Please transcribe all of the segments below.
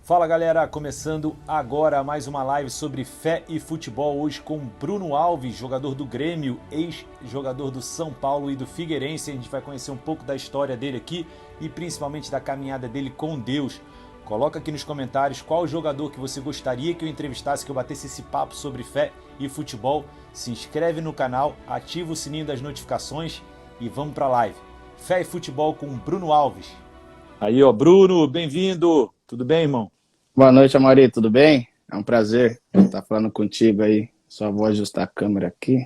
Fala galera, começando agora mais uma live sobre fé e futebol, hoje com Bruno Alves, jogador do Grêmio, ex-jogador do São Paulo e do Figueirense. A gente vai conhecer um pouco da história dele aqui e principalmente da caminhada dele com Deus. Coloca aqui nos comentários qual jogador que você gostaria que eu entrevistasse, que eu batesse esse papo sobre fé e futebol. Se inscreve no canal, ativa o sininho das notificações e vamos para a live. Fé e futebol com Bruno Alves. Aí ó, Bruno, bem-vindo. Tudo bem, irmão? Boa noite, Amaury, tudo bem? É um prazer estar falando contigo aí. Só vou ajustar a câmera aqui.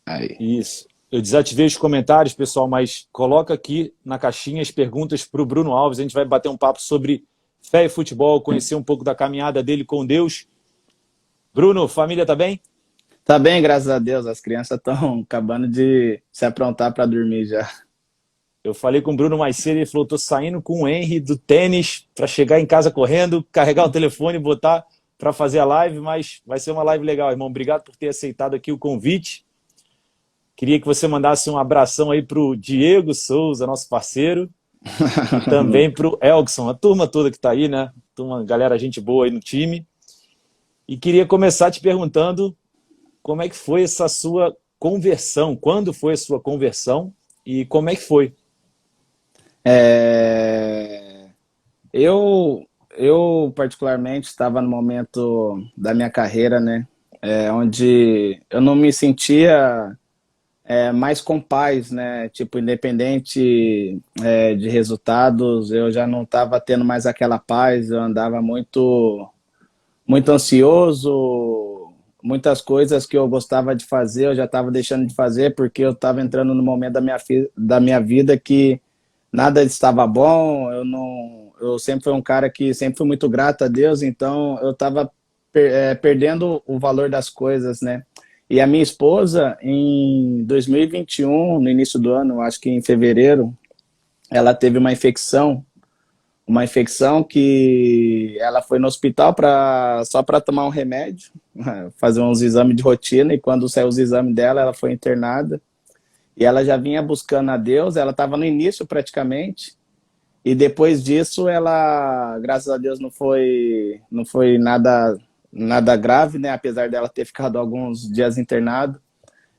Aí. Isso. Eu desativei os comentários, pessoal, mas coloca aqui na caixinha as perguntas para o Bruno Alves. A gente vai bater um papo sobre fé e futebol, conhecer um pouco da caminhada dele com Deus. Bruno, família tá bem? Tá bem, graças a Deus. As crianças estão acabando de se aprontar para dormir já. Eu falei com o Bruno mais cedo e ele falou: tô saindo com o Henry do tênis para chegar em casa correndo, carregar o telefone e botar para fazer a live, mas vai ser uma live legal, irmão. Obrigado por ter aceitado aqui o convite. Queria que você mandasse um abração aí pro Diego Souza, nosso parceiro, e também pro Elkson, a turma toda que tá aí, né? Turma, galera, gente boa aí no time. E queria começar te perguntando como é que foi essa sua conversão, quando foi a sua conversão e como é que foi? É, eu particularmente estava no momento da minha carreira, né? Onde eu não me sentia mais com paz, né? Tipo, independente de resultados, eu já não estava tendo mais aquela paz, eu andava muito ansioso, muitas coisas que eu gostava de fazer, eu já estava deixando de fazer porque eu estava entrando no momento da minha vida que nada estava bom. Eu sempre fui um cara que sempre fui muito grato a Deus, então eu estava perdendo o valor das coisas, né? E a minha esposa, em 2021, no início do ano, acho que em fevereiro, ela teve uma infecção que ela foi no hospital só para tomar um remédio, fazer uns exames de rotina, e quando saiu os exames dela, ela foi internada. E ela já vinha buscando a Deus, ela estava no início praticamente, e depois disso ela, graças a Deus, não foi nada grave, né? Apesar dela ter ficado alguns dias internada,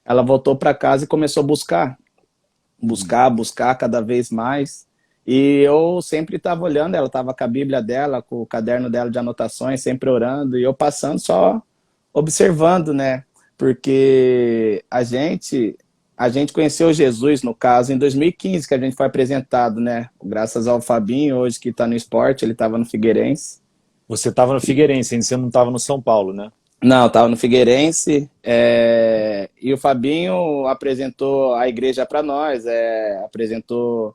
ela voltou para casa e começou a buscar cada vez mais. E eu sempre estava olhando, ela estava com a Bíblia dela, com o caderno dela de anotações, sempre orando, e eu passando só observando, né? Porque a gente conheceu Jesus, no caso, em 2015, que a gente foi apresentado, né? Graças ao Fabinho, hoje que está no esporte, ele estava no Figueirense. Você estava no Figueirense, ainda você não estava no São Paulo, né? Não, estava no Figueirense, e o Fabinho apresentou a igreja para nós, apresentou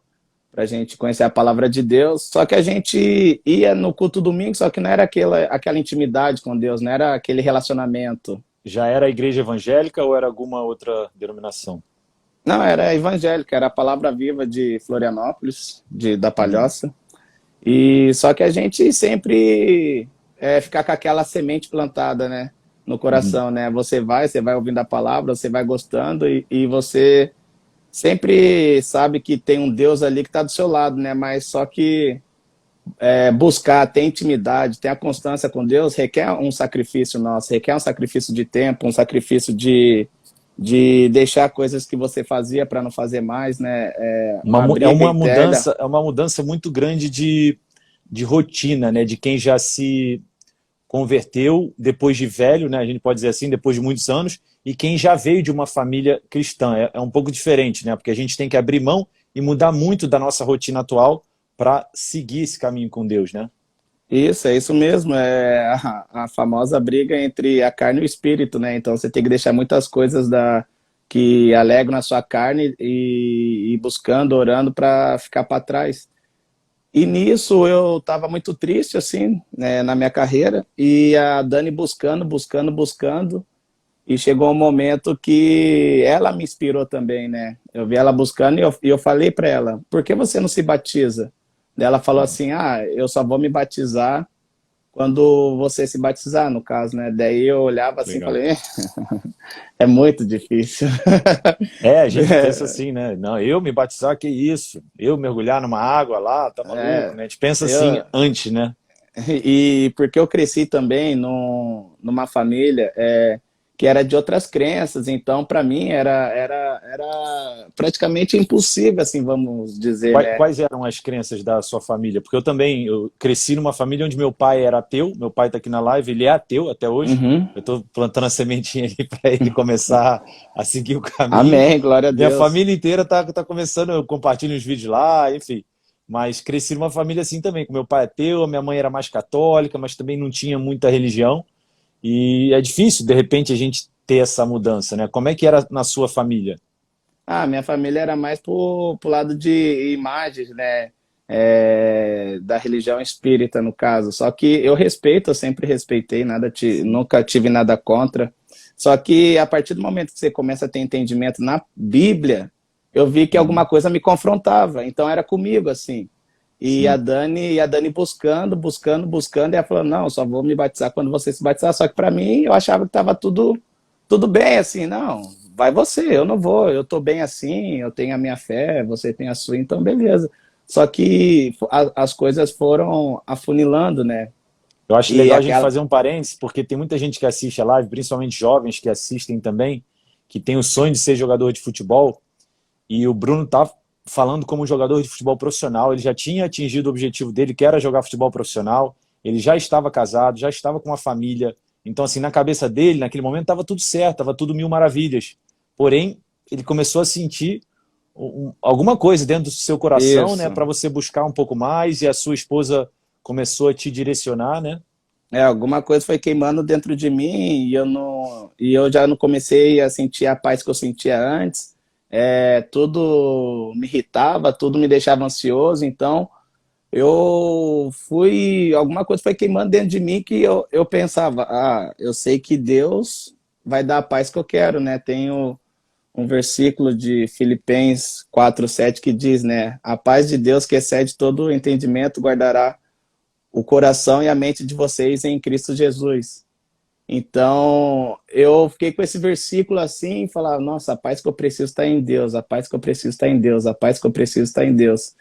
para a gente conhecer a palavra de Deus. Só que a gente ia no culto domingo, só que não era aquela intimidade com Deus, não era aquele relacionamento. Já era a igreja evangélica ou era alguma outra denominação? Não, era evangélica, era a Palavra Viva de Florianópolis, da Palhoça. E só que a gente sempre fica com aquela semente plantada, né, no coração, né? Você vai ouvindo a palavra, você vai gostando e você sempre sabe que tem um Deus ali que está do seu lado, né? Mas só que buscar, ter intimidade, ter a constância com Deus requer um sacrifício nosso, requer um sacrifício de tempo, um sacrifício de deixar coisas que você fazia para não fazer mais, né? Uma É briga uma eterna. mudança, é uma mudança muito grande de rotina, né? De quem já se converteu depois de velho, né? A gente pode dizer assim, depois de muitos anos, e quem já veio de uma família cristã. É um pouco diferente, né? Porque a gente tem que abrir mão e mudar muito da nossa rotina atual para seguir esse caminho com Deus, né? Isso, é isso mesmo, é a famosa briga entre a carne e o espírito, né? Então você tem que deixar muitas coisas que alegram a sua carne e buscando, orando para ficar para trás. E nisso eu estava muito triste, assim, né, na minha carreira, e a Dani buscando, e chegou um momento que ela me inspirou também, né? Eu vi ela buscando e eu falei para ela: por que você não se batiza? Daí ela falou assim: eu só vou me batizar quando você se batizar, no caso, né? Daí eu olhava assim e Legal. falei: é muito difícil. A gente pensa assim, né? Não, eu me batizar, que isso? Eu mergulhar numa água lá, tá maluco, né? A gente pensa assim Eu, antes, né? E porque eu cresci também numa família que era de outras crenças, então para mim era praticamente impossível, assim, vamos dizer, né? Quais eram as crenças da sua família? Porque eu cresci numa família onde meu pai era ateu, meu pai está aqui na live, ele é ateu até hoje. Uhum. Eu estou plantando a sementinha ali para ele começar a seguir o caminho. Amém, glória a Minha Deus. família inteira tá começando, eu compartilho os vídeos lá, enfim. Mas cresci numa família assim também, com meu pai ateu, a minha mãe era mais católica, mas também não tinha muita religião. E é difícil, de repente, a gente ter essa mudança, né? Como é que era na sua família? Ah, minha família era mais pro lado de imagens, né? Da religião espírita, no caso. Só que eu respeito, eu sempre respeitei, Sim. nunca tive nada contra. Só que a partir do momento que você começa a ter entendimento na Bíblia, eu vi que alguma Uhum. coisa me confrontava. Então era comigo, assim. Sim. E a Dani buscando, buscando, buscando, e ela falou, não, só vou me batizar quando você se batizar. Só que para mim, eu achava que estava tudo bem, assim, não, vai você, eu não vou, eu tô bem assim, eu tenho a minha fé, você tem a sua, então beleza. Só que as coisas foram afunilando, né? Eu acho E legal a gente aquela. fazer um parênteses, porque tem muita gente que assiste a live, principalmente jovens que assistem também, que tem o sonho de ser jogador de futebol, e o Bruno tá falando como jogador de futebol profissional, ele já tinha atingido o objetivo dele, que era jogar futebol profissional, ele já estava casado, já estava com uma família, então assim, na cabeça dele, naquele momento estava tudo certo, estava tudo mil maravilhas. Porém, ele começou a sentir alguma coisa dentro do seu coração, né, Isso. para você buscar um pouco mais, e a sua esposa começou a te direcionar, né? Alguma coisa foi queimando dentro de mim e eu já não comecei a sentir a paz que eu sentia antes. Tudo me irritava, tudo me deixava ansioso, então alguma coisa foi queimando dentro de mim que eu pensava, eu sei que Deus vai dar a paz que eu quero, né? Tenho um versículo de Filipenses 4:7 que diz, né? A paz de Deus que excede todo o entendimento guardará o coração e a mente de vocês em Cristo Jesus. Então, eu fiquei com esse versículo assim, e falava, nossa, a paz que eu preciso está em Deus, a paz que eu preciso está em Deus, a paz que eu preciso está em Deus.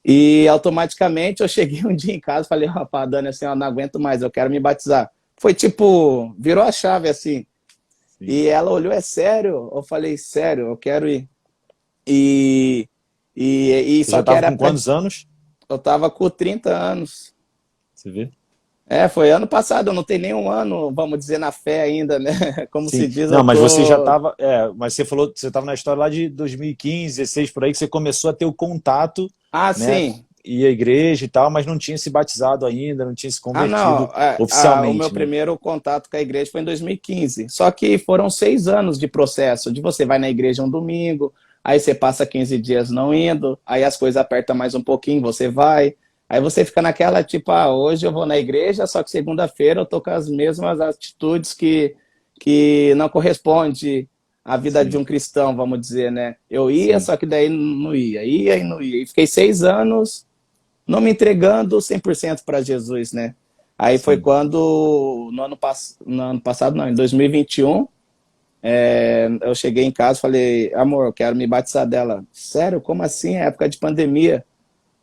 E automaticamente eu cheguei um dia em casa e falei, rapaz, Dani, assim, eu não aguento mais, eu quero me batizar. Foi tipo, virou a chave assim. Sim. E ela olhou, é sério? Eu falei, sério, eu quero ir. E, Você já só que estava era com época quantos anos? eu tava com 30 anos. Você vê? Foi ano passado, eu não tenho nenhum ano, vamos dizer, na fé ainda, né? Como Sim. se diz, eu Não, mas você já tô. estava. Mas você falou, você estava na história lá de 2015, 16, por aí, que você começou a ter o contato, Ah, né? sim. Ir à igreja e tal, mas não tinha se batizado ainda, não tinha se Ah, não. convertido O meu oficialmente, né? primeiro contato com a igreja foi em 2015. Só que foram 6 anos de processo. De você vai na igreja um domingo, aí você passa 15 dias não indo, aí as coisas apertam mais um pouquinho, você vai. Aí você fica naquela, tipo, hoje eu vou na igreja, só que segunda-feira eu tô com as mesmas atitudes que não corresponde à vida de Sim, um cristão, vamos dizer, né? Eu ia, sim, só que daí não ia e não ia. E fiquei 6 anos não me entregando 100% para Jesus, né? Aí foi sim. quando, no ano passado, não, em 2021, eu cheguei em casa e falei, amor, eu quero me batizar dela. Sério? Como assim? É época de pandemia.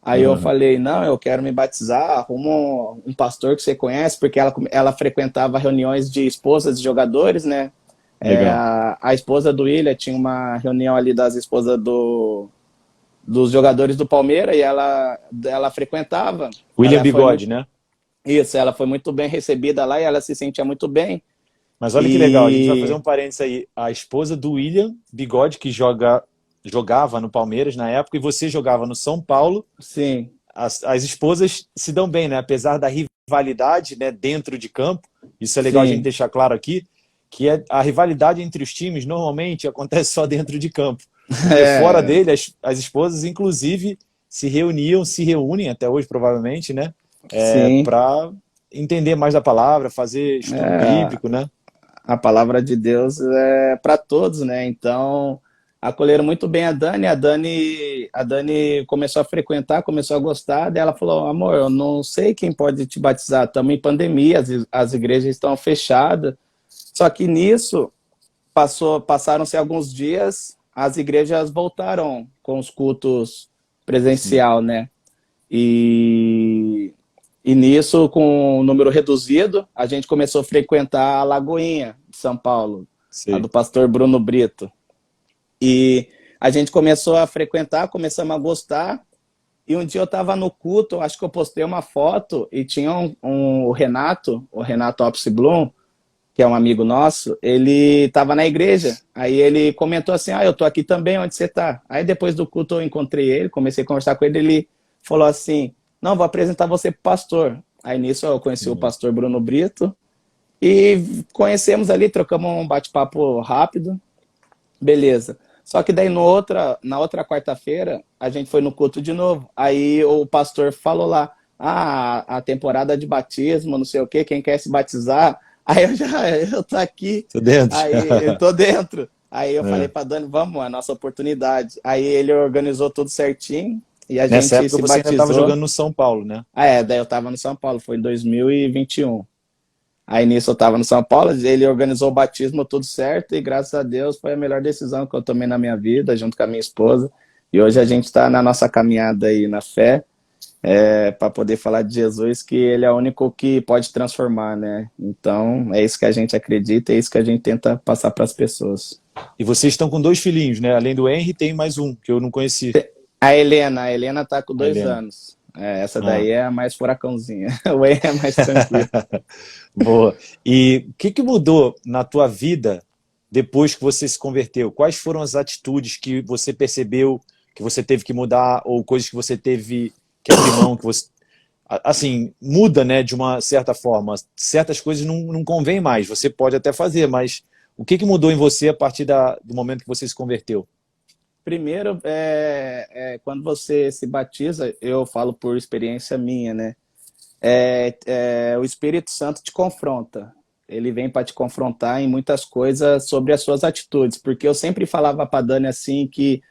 Aí eu falei, não, eu quero me batizar, arruma um pastor que você conhece, porque ela frequentava reuniões de esposas de jogadores, né? Legal. A esposa do William tinha uma reunião ali das esposas dos jogadores do Palmeiras e ela frequentava. William Ela foi muito, Bigode, né? isso, ela foi muito bem recebida lá e ela se sentia muito bem. Mas olha que legal, a gente vai fazer E um parênteses aí. A esposa do William Bigode, que jogava no Palmeiras na época, e você jogava no São Paulo. sim, As esposas se dão bem, né? Apesar da rivalidade, né, dentro de campo. Isso é legal a gente sim, deixar claro aqui, que a rivalidade entre os times normalmente acontece só dentro de campo. Porque fora é, dele, as esposas, inclusive, se reúnem até hoje, provavelmente, né? sim. Para entender mais da palavra, fazer estudo É, bíblico, né? a palavra de Deus é para todos, né? Então, acolheram muito bem a Dani começou a frequentar, começou a gostar, daí ela falou, amor, eu não sei quem pode te batizar, estamos em pandemia, as igrejas estão fechadas. Só que nisso, passaram-se alguns dias, as igrejas voltaram com os cultos Sim. presencial, né? E, E nisso, com um número reduzido, a gente começou a frequentar a Lagoinha de São Paulo, a Sei. do pastor Bruno Brito. E a gente começou a frequentar, começamos a gostar. E um dia eu estava no culto, acho que eu postei uma foto e tinha o Renato Opsi Blum, que é um amigo nosso, ele estava na igreja. Aí ele comentou assim, eu tô aqui também, onde você tá? Aí depois do culto eu encontrei ele, comecei a conversar com ele, ele falou assim, não, vou apresentar você pro pastor. Aí nisso eu conheci o pastor Bruno Brito e conhecemos ali, trocamos um bate-papo rápido, beleza. Só que daí na outra quarta-feira, a gente foi no culto de novo. Aí o pastor falou lá, a temporada de batismo, não sei o quê, quem quer se batizar. Aí eu tô aqui, Tô dentro. aí eu tô dentro. Aí eu falei É. pra Dani, vamos, é a nossa oportunidade. Aí ele organizou tudo certinho e a Nessa gente época se você ainda estava batizou. jogando no São Paulo, né? Daí eu tava no São Paulo, foi em 2021. Aí nisso eu tava no São Paulo, ele organizou o batismo, tudo certo, e graças a Deus foi a melhor decisão que eu tomei na minha vida, junto com a minha esposa. E hoje a gente está na nossa caminhada aí na fé, para poder falar de Jesus, que ele é o único que pode transformar, né? Então é isso que a gente acredita, é isso que a gente tenta passar para as pessoas. E vocês estão com dois filhinhos, né? Além do Henry, tem mais um, que eu não conheci. A Helena tá com A dois Helena. anos. Essa Ah. daí é a mais furacãozinha. O Wayne é mais tranquilo. Boa. E o que mudou na tua vida depois que você se converteu? Quais foram as atitudes que você percebeu que você teve que mudar ou coisas que você teve que abrir mão, que você... Assim, muda, né, de uma certa forma. Certas coisas não convém mais. Você pode até fazer, mas o que mudou em você a partir do momento que você se converteu? Primeiro, quando você se batiza, eu falo por experiência minha, né? O Espírito Santo te confronta. Ele vem para te confrontar em muitas coisas sobre as suas atitudes, porque eu sempre falava para Dani assim que,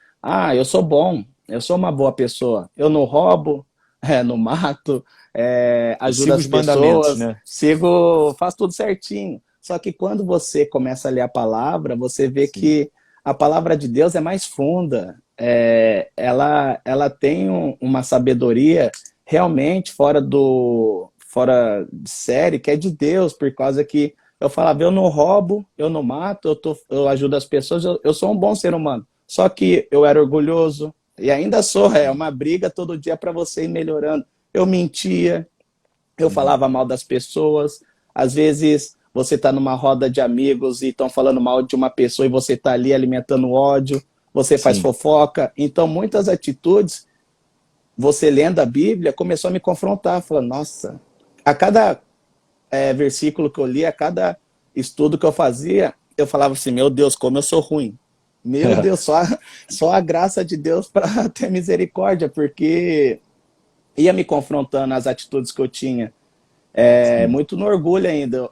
eu sou bom, eu sou uma boa pessoa, eu não roubo, não mato, Eu ajudo sigo as os mandamentos, pessoas, né? faço tudo certinho. Só que quando você começa a ler a palavra, você vê Sim. que a palavra de Deus é mais funda, ela tem uma sabedoria realmente fora de série, que é de Deus, por causa que eu falava, eu não roubo, eu não mato, eu ajudo as pessoas, eu sou um bom ser humano. Só que eu era orgulhoso, e ainda sou, é uma briga todo dia para você ir melhorando. Eu mentia, eu falava mal das pessoas, às vezes você está numa roda de amigos e estão falando mal de uma pessoa e você está ali alimentando ódio, você faz Sim. fofoca. Então, muitas atitudes, você lendo a Bíblia, começou a me confrontar, falando, nossa, a cada versículo que eu li, a cada estudo que eu fazia, eu falava assim, meu Deus, como eu sou ruim. Meu Deus, só a graça de Deus para ter misericórdia, porque ia me confrontando as atitudes que eu tinha. Sim. Muito no orgulho ainda.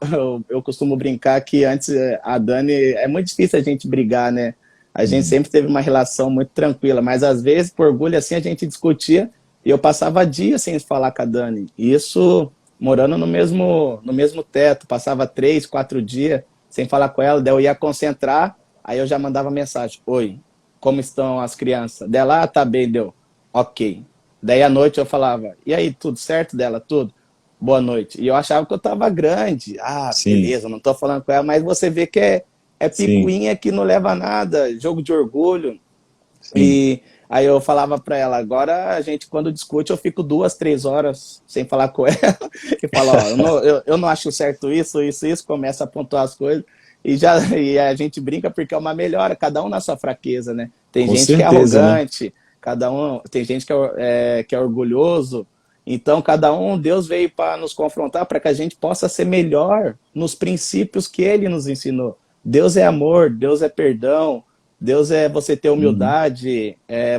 Eu costumo brincar que antes a Dani, é muito difícil a gente brigar, né? A gente sempre teve uma relação muito tranquila, mas às vezes, por orgulho assim, a gente discutia e eu passava dias sem falar com a Dani. Isso morando no mesmo teto, passava 3, 4 dias sem falar com ela, daí eu ia concentrar, aí eu já mandava mensagem: oi, como estão as crianças? Dela, tá bem, deu. Ok. Daí à noite eu falava: e aí, tudo certo dela? Tudo? Boa noite. E eu achava que eu tava grande. Sim. Beleza, não tô falando com ela, mas você vê que é Sim. picuinha que não leva a nada, jogo de orgulho. Sim. E aí eu falava para ela, agora a gente quando discute eu fico 2, 3 horas sem falar com ela e falo, ó, eu não acho certo isso, começa a pontuar as coisas e a gente brinca porque é uma melhora, cada um na sua fraqueza, né? Tem Com gente que é certeza, né? arrogante, tem gente que é orgulhoso, então cada um, Deus veio para nos confrontar para que a gente possa ser melhor nos princípios que Ele nos ensinou. Deus é amor, Deus é perdão, Deus é você ter Uhum. humildade,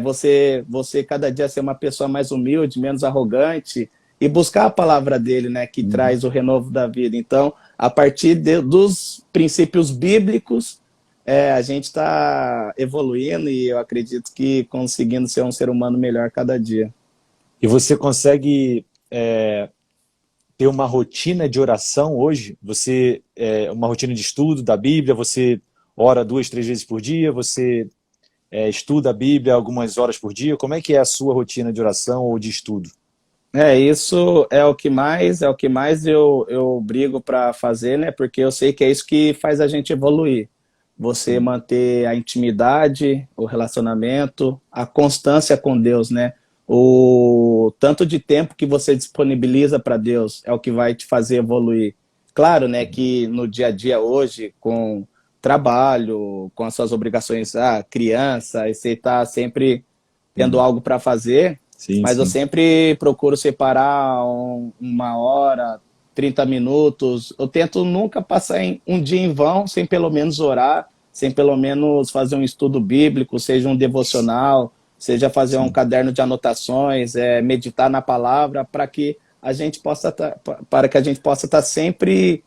você cada dia ser uma pessoa mais humilde, menos arrogante e buscar a palavra dele, né, que Uhum. traz o renovo da vida. Então, a partir dos princípios bíblicos, a gente está evoluindo e eu acredito que conseguindo ser um ser humano melhor cada dia. E você consegue ter uma rotina de oração hoje? Você uma rotina de estudo da Bíblia? Você ora 2, 3 vezes por dia? Você estuda a Bíblia algumas horas por dia? Como é que é a sua rotina de oração ou de estudo? Isso é o que mais eu brigo para fazer, né? Porque eu sei que é isso que faz a gente evoluir. Você Sim, manter a intimidade, o relacionamento, a constância com Deus, né? O tanto de tempo que você disponibiliza para Deus é o que vai te fazer evoluir. Claro, né, que no dia a dia hoje, com trabalho, com as suas obrigações, criança, e você está sempre tendo sim, algo para fazer, sim, mas eu sim. sempre procuro separar uma hora, 30 minutos. Eu tento nunca passar um dia em vão sem pelo menos orar, sem pelo menos fazer um estudo bíblico, seja um devocional, seja fazer um Sim. caderno de anotações, meditar na palavra, para que a gente possa estar sempre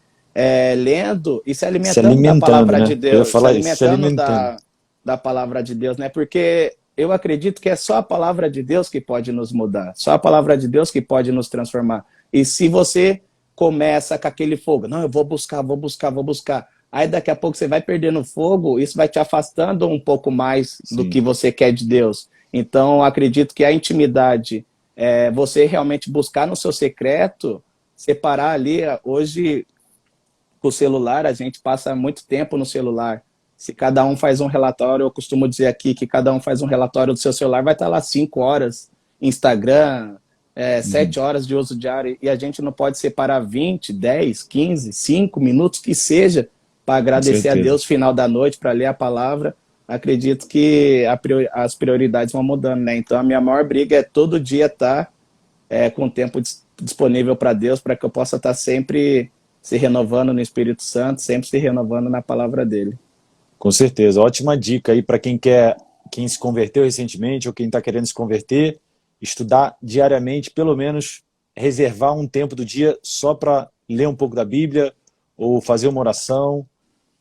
lendo e se Se alimentando da alimentando, palavra de né? Eu ia Deus, se falar isso, se alimentando alimentando. da palavra de Deus, né? Porque eu acredito que é só a palavra de Deus que pode nos mudar, só a palavra de Deus que pode nos transformar. E se você começa com aquele fogo, não, eu vou buscar, vou buscar, vou buscar. Aí daqui a pouco você vai perdendo fogo, isso vai te afastando um pouco mais do que Sim. você quer de Deus. Então, acredito que a intimidade, você realmente buscar no seu secreto, separar ali. Hoje, com o celular, a gente passa muito tempo no celular. Se cada um faz um relatório, eu costumo dizer aqui que cada um faz um relatório do seu celular, vai estar lá 5 horas, Instagram, Uhum. 7 horas de uso diário, e a gente não pode separar 20, 10, 15, 5 minutos que seja para Com agradecer a certeza. Deus final da noite, para ler a palavra. Acredito que as prioridades vão mudando, né? Então a minha maior briga é todo dia estar com tempo disponível para Deus, para que eu possa estar sempre se renovando no Espírito Santo, sempre se renovando na palavra dele. Com certeza. Ótima dica aí para quem quer, quem se converteu recentemente ou quem está querendo se converter, estudar diariamente, pelo menos reservar um tempo do dia só para ler um pouco da Bíblia ou fazer uma oração.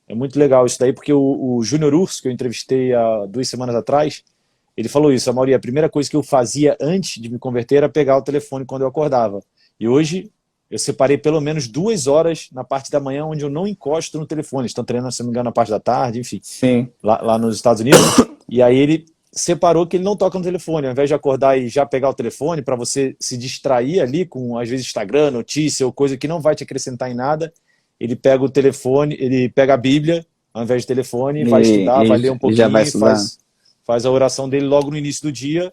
É muito legal isso daí, porque o Júnior Urso, que eu entrevistei há 2 semanas atrás, ele falou isso, Amaury, a primeira coisa que eu fazia antes de me converter era pegar o telefone quando eu acordava. E hoje eu separei pelo menos 2 horas na parte da manhã onde eu não encosto no telefone. Estão treinando, se não me engano, na parte da tarde, enfim, Sim, lá nos Estados Unidos. E aí ele separou que ele não toca no telefone. Ao invés de acordar e já pegar o telefone para você se distrair ali com, às vezes, Instagram, notícia ou coisa que não vai te acrescentar em nada, ele pega o telefone, ele pega a Bíblia ao invés de telefone, vai estudar, vai ler um e já vai pouquinho e estudar. faz a oração dele logo no início do dia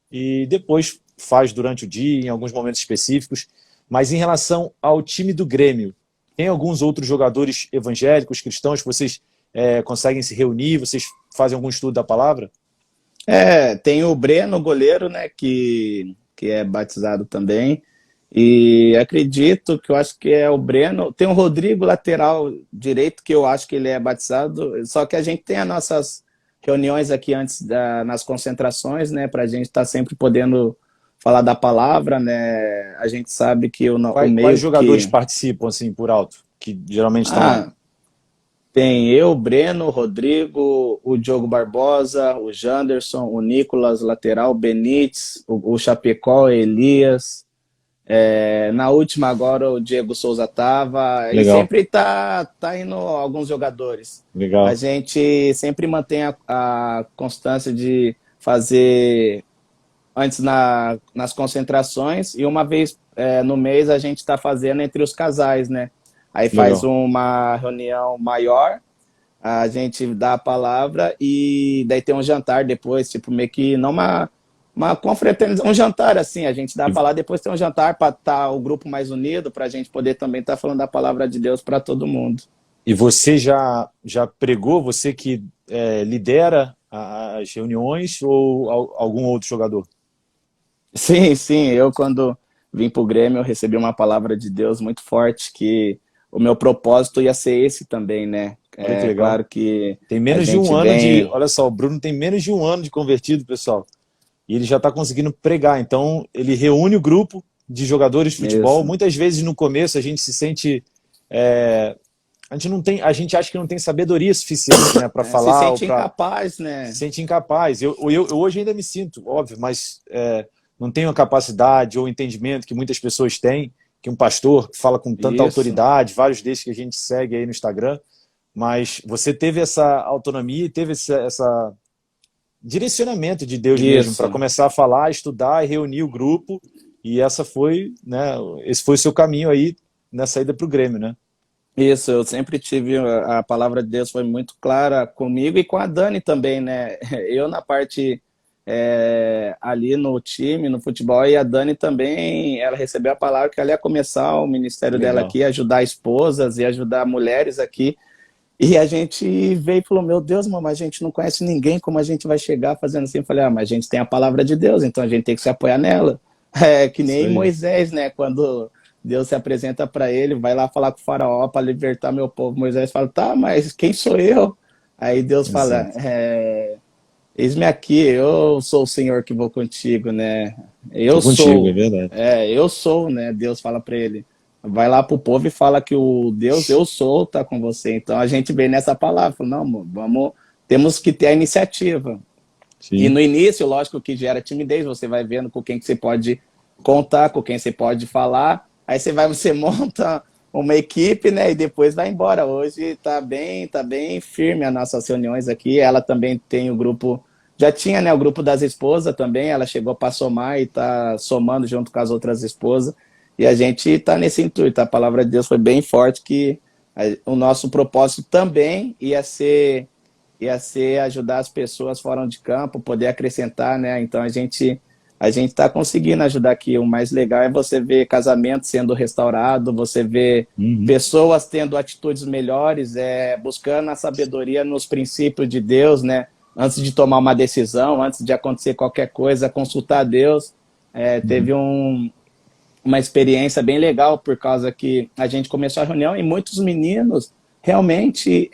e depois faz durante o dia, em alguns momentos específicos. Mas em relação ao time do Grêmio, tem alguns outros jogadores evangélicos, cristãos, que vocês conseguem se reunir, vocês fazem algum estudo da palavra? Tem o Breno, goleiro, né, que é batizado também. E acredito que eu acho que é o Breno. Tem o Rodrigo, lateral direito, que eu acho que ele é batizado. Só que a gente tem as nossas reuniões aqui antes nas concentrações, né, para a gente estar sempre podendo falar da palavra, né? A gente sabe que o Quais meio jogadores que. participam, assim, por alto, que geralmente estão lá? Ah, tem eu, Breno, Rodrigo, o Diogo Barbosa, o Janderson, o Nicolas, lateral, o Benítez, o Chapecó, Elias. Na última agora o Diego Souza tava e Legal, sempre tá indo alguns jogadores. A legal. gente sempre mantém a constância de fazer antes nas concentrações e uma vez no mês a gente está fazendo entre os casais, né? Aí faz Legal. uma reunião maior, a gente dá a palavra e daí tem um jantar depois, tipo meio que não uma confraternização, um jantar assim, a gente dá a E, palavra, depois tem um jantar para estar o grupo mais unido, para a gente poder também estar falando da palavra de Deus para todo mundo. e você já pregou, você que lidera as reuniões ou algum outro jogador? Sim, sim, eu quando vim para o Grêmio eu recebi uma palavra de Deus muito forte que o meu propósito ia ser esse também, né? Olha que É legal. claro que Tem a menos de um gente ano de. vem, Olha só, o Bruno tem menos de um ano de convertido, pessoal. E ele já está conseguindo pregar. Então, ele reúne o grupo de jogadores de futebol. isso, Muitas vezes no começo a gente se sente. é, a gente não tem, a gente acha que não tem sabedoria suficiente, né, para se falar ou sente para incapaz, se né? sente incapaz. Eu hoje ainda me sinto, óbvio, mas não tenho a capacidade ou entendimento que muitas pessoas têm, que um pastor que fala com tanta Isso, autoridade, vários desses que a gente segue aí no Instagram, mas você teve essa autonomia e teve essa direcionamento de Deus mesmo para isso. começar a falar, estudar e reunir o grupo e essa foi, né, esse foi o seu caminho aí na saída para o Grêmio, né? Isso, eu sempre tive, a palavra de Deus foi muito clara comigo e com a Dani também, né? Eu na parte ali no time, no futebol, e a Dani também, ela recebeu a palavra que ela ia começar o ministério dela Legal. aqui, ajudar esposas e ajudar mulheres aqui. E a gente veio e falou, meu Deus, mamãe, a gente não conhece ninguém, como a gente vai chegar fazendo assim? Eu falei, mas a gente tem a palavra de Deus, então a gente tem que se apoiar nela. É que Isso nem aí. Moisés, né? Quando Deus se apresenta para ele, vai lá falar com o faraó para libertar meu povo. Moisés fala, tá, mas quem sou eu? Aí Deus fala, Exato. eis-me aqui, eu sou o Senhor que vou contigo, né? Tô contigo, é verdade. Eu sou, né? Deus fala para ele. Vai lá pro povo e fala que o Deus eu sou tá com você. Então a gente vê nessa palavra, fala, não, amor, temos que ter a iniciativa. E Sim. no início, lógico que gera timidez, você vai vendo com quem que você pode contar, com quem você pode falar. Aí você monta uma equipe, né? E depois vai embora. Hoje tá bem firme as nossas reuniões aqui. Ela também tem o grupo, já tinha, né, o grupo das esposas também. Ela chegou para somar e tá somando junto com as outras esposas. E a gente tá nesse intuito. A palavra de Deus foi bem forte que o nosso propósito também ia ser ajudar as pessoas fora de campo, poder acrescentar, né? Então a gente está conseguindo ajudar aqui. O mais legal é você ver casamento sendo restaurado, você ver Uhum. pessoas tendo atitudes melhores, buscando a sabedoria nos princípios de Deus, né? Antes de tomar uma decisão, antes de acontecer qualquer coisa, consultar Deus. Uhum. Teve uma experiência bem legal, por causa que a gente começou a reunião e muitos meninos realmente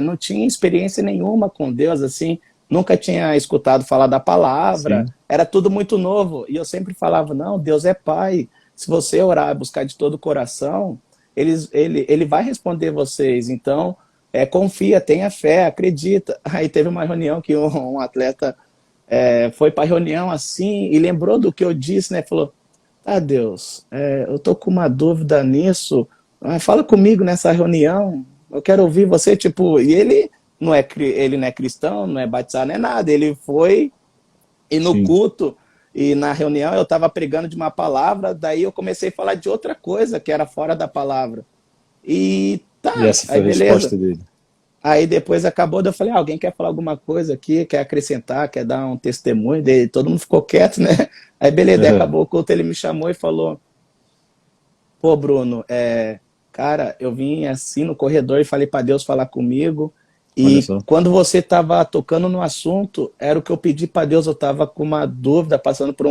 não tinham experiência nenhuma com Deus, assim, nunca tinha escutado falar da palavra, Sim. era tudo muito novo. E eu sempre falava, não, Deus é Pai. Se você orar, buscar de todo o coração, ele vai responder vocês. Então, confia, tenha fé, acredita. Aí teve uma reunião que um atleta foi para a reunião assim e lembrou do que eu disse, né? Falou, Deus, eu tô com uma dúvida nisso, fala comigo nessa reunião, eu quero ouvir você, tipo, e ele não é cristão, não é batizado, não é nada, ele foi, e no Sim. culto, e na reunião eu estava pregando de uma palavra, daí eu comecei a falar de outra coisa, que era fora da palavra, e E tá, essa aí foi a beleza. resposta dele. Aí depois acabou, daí eu falei, alguém quer falar alguma coisa aqui, quer acrescentar, quer dar um testemunho, daí todo mundo ficou quieto, né? Aí beleza, daí acabou o culto, ele me chamou e falou, pô, Bruno, cara, eu vim assim no corredor e falei para Deus falar comigo, Olha e só. quando você estava tocando no assunto, era o que eu pedi para Deus, eu estava com uma dúvida, passando por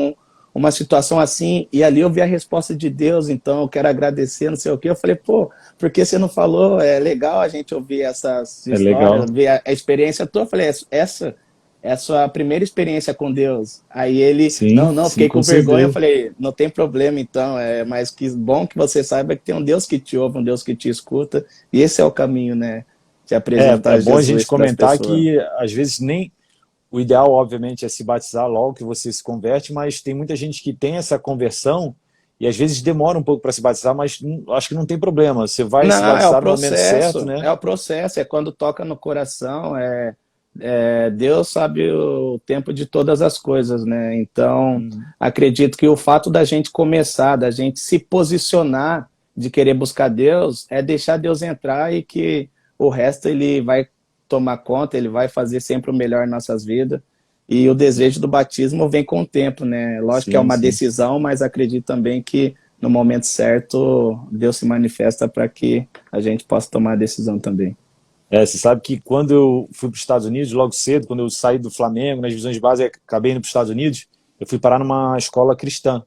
uma situação assim, e ali eu vi a resposta de Deus, então eu quero agradecer, não sei o quê. Eu falei, pô, por que você não falou? É legal a gente ouvir essas É histórias, legal. ver a experiência tua. Eu falei, essa é a sua primeira experiência com Deus. Aí ele, Sim, não, sim, fiquei com com vergonha. Eu certeza. falei, não tem problema então, mas que bom que você saiba que tem um Deus que te ouve, um Deus que te escuta, e esse é o caminho, né? De É apresentar bom a gente Jesus para as comentar pessoas. que, às vezes, nem o ideal, obviamente, é se batizar logo que você se converte, mas tem muita gente que tem essa conversão e, às vezes, demora um pouco para se batizar, mas acho que não tem problema. Você vai se Não, batizar no momento certo, né? é o processo, é quando toca no coração, Deus sabe o tempo de todas as coisas, né? Então, Uhum. acredito que o fato da gente começar, da gente se posicionar, de querer buscar Deus, é deixar Deus entrar e que o resto ele vai tomar conta, ele vai fazer sempre o melhor em nossas vidas. E o desejo do batismo vem com o tempo, né? Lógico que é Sim, uma sim. decisão, mas acredito também que no momento certo Deus se manifesta para que a gente possa tomar a decisão também. Você sabe que quando eu fui para os Estados Unidos, logo cedo, quando eu saí do Flamengo, nas divisões de base, acabei indo para os Estados Unidos, eu fui parar numa escola cristã.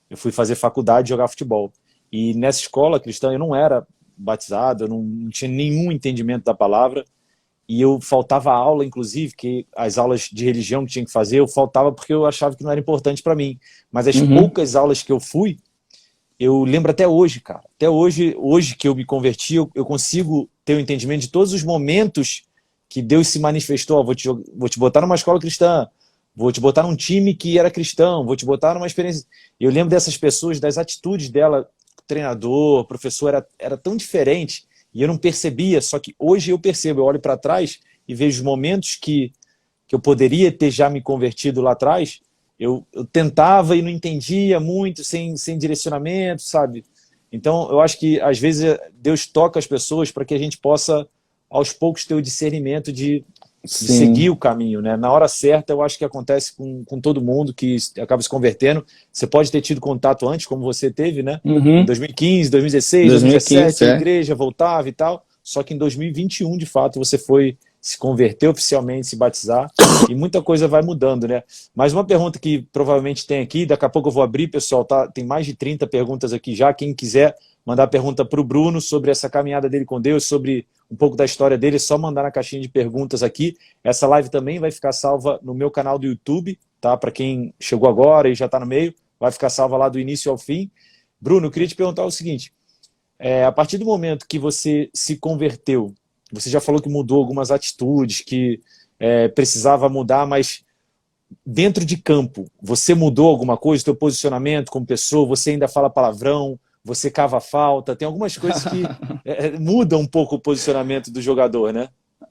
Eu fui fazer faculdade e jogar futebol. E nessa escola cristã eu não era batizado, eu não tinha nenhum entendimento da palavra, e eu faltava aula, inclusive, que as aulas de religião que tinha que fazer, eu faltava porque eu achava que não era importante para mim. Mas as Uhum. poucas aulas que eu fui, eu lembro até hoje, cara. Até hoje que eu me converti, eu consigo ter o entendimento de todos os momentos que Deus se manifestou. Vou te botar numa escola cristã, vou te botar num time que era cristão, vou te botar numa experiência. Eu lembro dessas pessoas, das atitudes dela, treinador, professor, era tão diferente e eu não percebia. Só que hoje eu percebo, eu olho para trás e vejo os momentos que eu poderia ter já me convertido lá atrás. eu tentava e não entendia muito, sem direcionamento, sabe? Então, eu acho que, às vezes, Deus toca as pessoas para que a gente possa, aos poucos, ter o discernimento de seguir Sim. o caminho, né? Na hora certa, eu acho que acontece com todo mundo que acaba se convertendo. Você pode ter tido contato antes, como você teve, né? Em Uhum. 2015, 2016, 2015, 2017, a é. igreja voltava e tal. Só que em 2021, de fato, você foi se converter oficialmente, se batizar, e muita coisa vai mudando, né? Mas uma pergunta que provavelmente tem aqui, daqui a pouco eu vou abrir, pessoal, tá? Tem mais de 30 perguntas aqui já. Quem quiser mandar pergunta para o Bruno sobre essa caminhada dele com Deus, sobre um pouco da história dele, é só mandar na caixinha de perguntas aqui. Essa live também vai ficar salva no meu canal do YouTube, tá? Para quem chegou agora e já está no meio, vai ficar salva lá do início ao fim. Bruno, eu queria te perguntar o seguinte: a partir do momento que você se converteu, você já falou que mudou algumas atitudes, que precisava mudar, mas dentro de campo, você mudou alguma coisa, teu posicionamento como pessoa, você ainda fala palavrão, você cava falta, tem algumas coisas que mudam um pouco o posicionamento do jogador, né?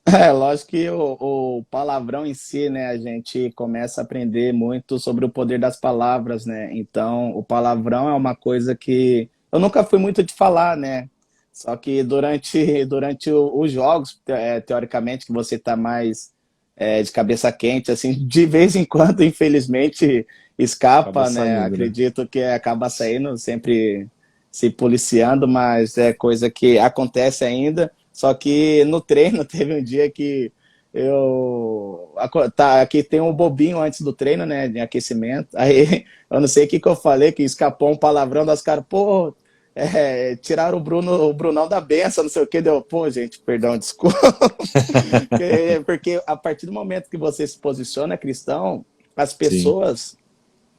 É, lógico que o palavrão em si, né, a gente começa a aprender muito sobre o poder das palavras, né? Então, o palavrão é uma coisa que eu nunca fui muito de falar, né? Só que durante os jogos, teoricamente, que você tá mais de cabeça quente, assim, de vez em quando, infelizmente, Acaba escapa, né? saindo, né? Acredito que acaba saindo, sempre se policiando, mas é coisa que acontece ainda. Só que no treino teve um dia que tá, aqui tem um bobinho antes do treino, né, de aquecimento. Aí eu não sei o que eu falei, que escapou um palavrão das caras, pô, tiraram o Brunão da benção, não sei o que, deu, pô, gente, perdão, desculpa. Porque a partir do momento que você se posiciona cristão, as Sim. pessoas,